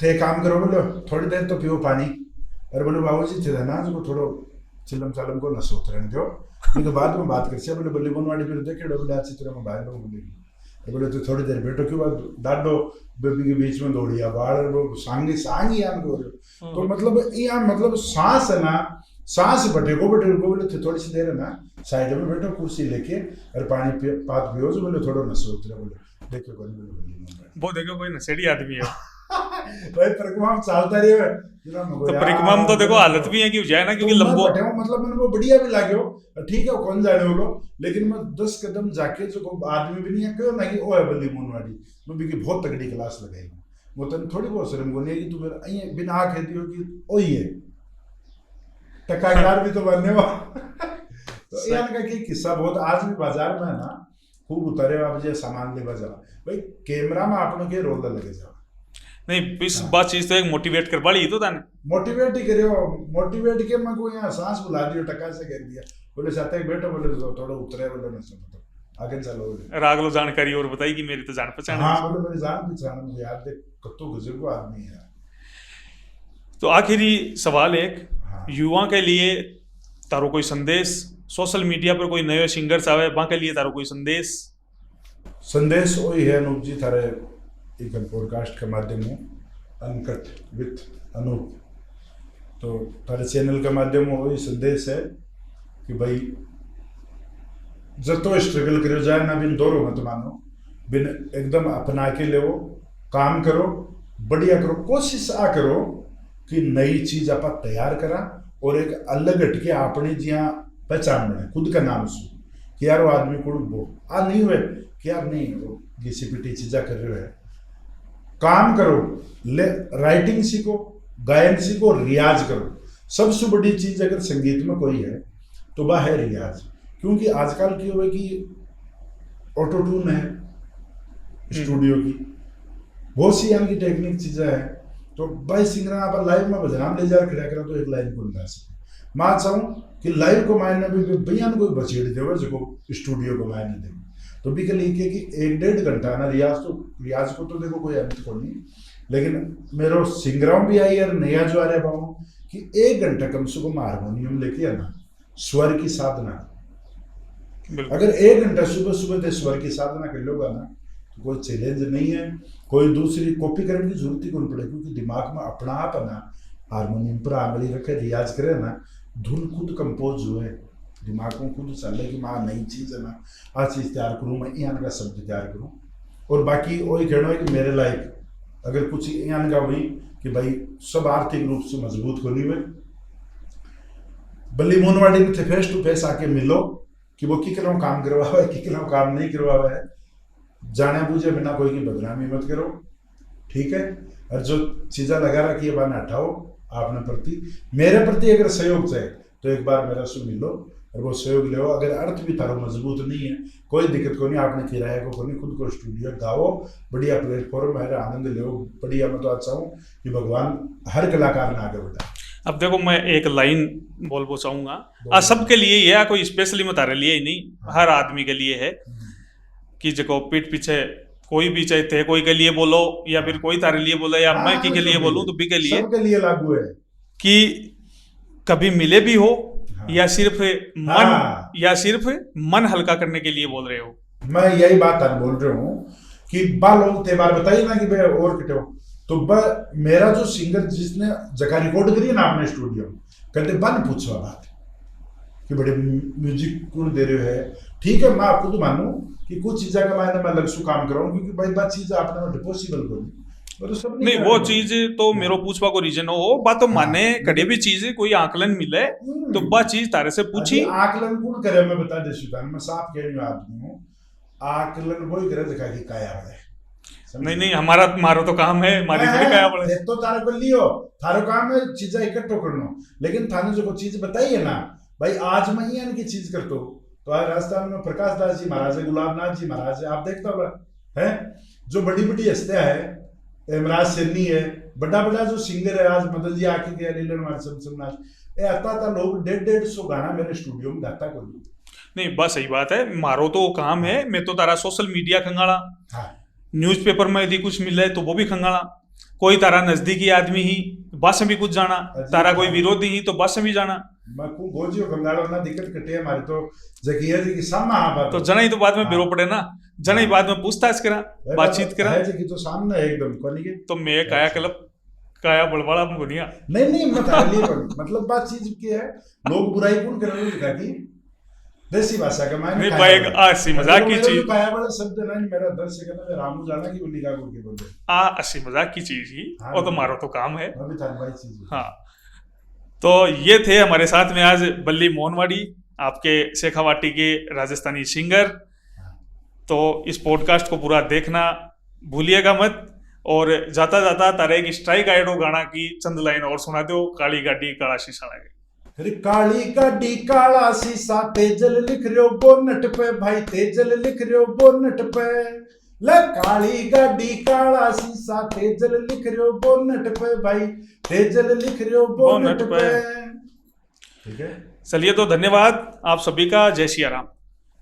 थे काम करो बोले थोड़ी देर तो पियो पानी, अरे बोले बाबू जी थे ना जो थोड़ो चिलम चालम को न सोच रहे जो क्योंकि बाद में बात कर बोले बल्ली बनवाड़ी फिर देखे बोले अच्छी तरह में बाहर लोग बोलेगी तो बोले तो थोड़ी देर बैठो क्यों बाद डाडो बेबी के बीच में दौड़िया बाहर वो सांगी सांगी यान को तो मतलब यहाँ मतलब सांस है ना सांस बटे को बोले थे थोड़ी सी देर है ना साइड में बैठो कुर्सी लेके और पानी पात पियो जो बोले थोड़ा न सोच रहे बोले देखो कौन बोले बल्ली वो देखो कोई नशेड़ी आदमी है भाई परिक्रमा चलता रही है तो परिक्रमा में तो देखो हालत भी है कि जाए ना क्योंकि लंबो मतलब मैंने वो बढ़िया भी लाग्यो ठीक है कौन जाने वो लेकिन मैं 10 कदम जाके जो आदमी भी नहीं है क्यों नहीं ओ है बल्ली मोनवाड़ी मैं भी की बहुत तगड़ी क्लास लगाई वो तन थोड़ी बहुत शर्म को नहीं कि तू मेरा अई बिना कहती हो कि ओ ही है टकाकार भी तो बनने वाला तो यार का कि किस्सा बहुत आज भी बाजार में है ना खूब उतारे आप जे सामान ले बजा भाई कैमरा में आपने के रोल लगे जा नहीं इस बात चीज तो एक मोटिवेट कर पड़ी तो ताने मोटिवेट ही करियो मोटिवेट के मैं को यहाँ सांस बुला दियो टका से कह दिया बोले साथ एक बैठो बोले थोड़ा उतरे बोले न समझो आगे चलो बोले राग लो जानकारी और बताई कि मेरी तो जान पहचान हाँ बोले मेरी जान पहचान मुझे याद देख कत्तो गजब को आदमी है तो आखिरी सवाल एक युवा के लिए तारो कोई संदेश सोशल मीडिया पर कोई नयो सिंगर्स आवे वहां के लिए तारो कोई संदेश वही है अनूप जी थारे एक पॉडकास्ट के माध्यम में अनकट विथ अनूप तो तारे चैनल के माध्यम में वही संदेश है कि भाई जब तो स्ट्रगल करो जाए ना बिन दौड़ो मत मानो बिन एकदम अपना के ले काम करो बढ़िया करो कोशिश आ करो कि नई चीज आप तैयार करा और एक अलग हटके आपने जिया पहचान बने खुद का नाम सु कि यार वो आदमी को वो आ नहीं हुए कि यार नहीं वो घिसी चीजा कर रहे है काम करो ले राइटिंग सीखो गायन सीखो रियाज करो सबसे बड़ी चीज अगर संगीत में कोई है तो वह है रियाज क्योंकि आजकल की हुए कि ऑटो ट्यून है स्टूडियो की बहुत सी यानी की टेक्निक चीजें हैं तो भाई सिंगर आप लाइव में बजना ले जा खड़ा करा तो एक लाइन को गा सके मैं चाहूँ कि लाइव को मायने भी भैया कोई बचेड़ दे जो स्टूडियो को मायने दे तो भी कल कि 1-1.5 घंटा ना रियाज को तो देखो कोई अंत को नहीं लेकिन मेरा सिंगराम भी आई यार नया जो आ रहा पाऊँ कि 1 घंटा कम से कम हारमोनियम लेके आना स्वर की साधना अगर 1 घंटा सुबह से स्वर की साधना कर लोगा ना तो कोई चैलेंज नहीं है कोई दूसरी कॉपी करने की जरूरत ही कौन पड़े क्योंकि दिमाग में अपना आप है ना हारमोनियम पर आंगली रखे रियाज करे ना धुन खुद कंपोज हुए दिमाग में खुद चले कि मैं नई चीज़ है ना आ चीज़ तैयार करूँ मैं यहाँ का शब्द तैयार करूँ और बाकी वही कहना है कि मेरे लायक अगर कुछ यहाँ का हुई कि भाई सब आर्थिक रूप से मजबूत होनी हुए बल्ली मोनवाड़ी में फेस टू फेस आके मिलो कि वो की करो काम करवा हुआ है कि करो काम नहीं करवा हुआ है जाने बूझे बिना कोई की बदनामी मत करो ठीक है और जो चीज़ें लगा रखी है बाना हटाओ आपने प्रति मेरे प्रति अगर सहयोग चाहिए तो एक बार मेरा सुन लो और वो सहयोग ले अगर अर्थ भी थारो मजबूत नहीं है कोई दिक्कत को नहीं आपने किराए को नहीं खुद को स्टूडियो गाओ बढ़िया प्लेटफॉर्म है आनंद लो बढ़िया मैं तो अच्छा हूँ कि भगवान हर कलाकार ने आगे बढ़ाए अब देखो मैं एक लाइन बोलना चाहूंगा सबके लिए यह कोई स्पेशली मैं तारे लिए ही नहीं हर आदमी के लिए है कि जो पीठ पीछे कोई भी चाहे थे कोई के लिए बोलो या फिर कोई तारे लिए बोलो या मैं के लिए बोलूं तो भी के लिए लागू है कि कभी मिले भी हो या सिर्फ मन हल्का करने के लिए बोल रहे हो मैं यही बात आज बोल रहा हूँ कि लोग त्योहार बताइए ना कि भाई और किटे तो मेरा जो सिंगर जिसने जगह रिकॉर्ड करी है ना अपने स्टूडियो में कहते बन पूछवा बात कि बड़े म्यूजिक कौन दे रहे है ठीक है मैं आपको तो मानू कि कुछ चीज़ें का मैं अलग से काम कराऊं क्योंकि भाई बात चीज़ आपने पॉसिबल करूँ तो नहीं वो चीज तो मेरो पूछवा को रीजन हो बात तो माने कड़े भी चीज कोई आकलन मिले तो बा चीज तारे से पूछी आकलन कौन करे मैं बता दे सुल्तान मैं साफ कह रही आदमी हूँ आकलन वही करे दिखा कि काया है नहीं हमारा मारो तो काम है हमारी थोड़ी काया पड़े तो तारे को लियो थारो काम है चीजें इकट्ठो करनो लेकिन थाने जो चीज बताई है ना भाई आज मैं ये की चीज करता हूँ तो आज राजस्थान में प्रकाश दास जी महाराज है गुलाबनाथ जी महाराज है आप देखता होगा है जो बड़ी बड़ी हस्तियां है इमराज सिन्नी है बड़ा जो सिंगर है आज मदन जी आके गया लीलन मार आता था लोग 150 गाना मेरे स्टूडियो में गाता को नहीं बस सही बात है मारो तो काम है मैं तो तारा सोशल मीडिया खंगाड़ा न्यूज़पेपर में यदि कुछ मिले तो वो भी खंगाड़ा कोई तारा नजदीकी आदमी ही बस में भी कुछ जाना, तारा कोई विरोधी ही तो बस में भी जाना। मैं खूब गोजियो कमदाड़ो ना दिक्कत कटे हमारे तो जकिया जी की सामने आ बात तो जना ही तो बाद में बिरो पड़े ना, जना ही बाद में पूछताछ करा, बातचीत करा। है जी की तो सामने एकदम कोनी के तो मैं काया क्लब काया बड़बड़ा में गुनिया नहीं बता लिए मतलब बात चीज की है, लोग बुराई कौन कर रहे हैं दिखा दी देसी भाषा का मैं नहीं भाई ऐसी मजाक की चीज काया वाला शब्द ना मेरा दर्शक है ना रामू जाना की उन्हीं का के बोले ऐसी मजाक की चीज ही, वो तो मारो तो काम है। अभी था भाई चीज हाँ, तो ये थे हमारे साथ में आज बल्ली मोहनवाड़ी, आपके शेखावाटी के राजस्थानी सिंगर। तो इस पॉडकास्ट को पूरा देखना भूलिएगा मत, और जाता जाता तारे एक स्ट्राइक आइडो गाना की चंद लाइन और सुना दो, काली गाड़ी काला शीशा लगे। अरे काली गाड़ी काला शीशा तेजल लिख रहे बोनट पे भाई, तेजल लिख रहे बोनट पे, ले काली गाड़ी काला शीशा तेजल लिख रहे बोनट पे भाई, तेजल लिख रहे बोनट पे। ठीक है, चलिए तो धन्यवाद आप सभी का, जय सिया राम।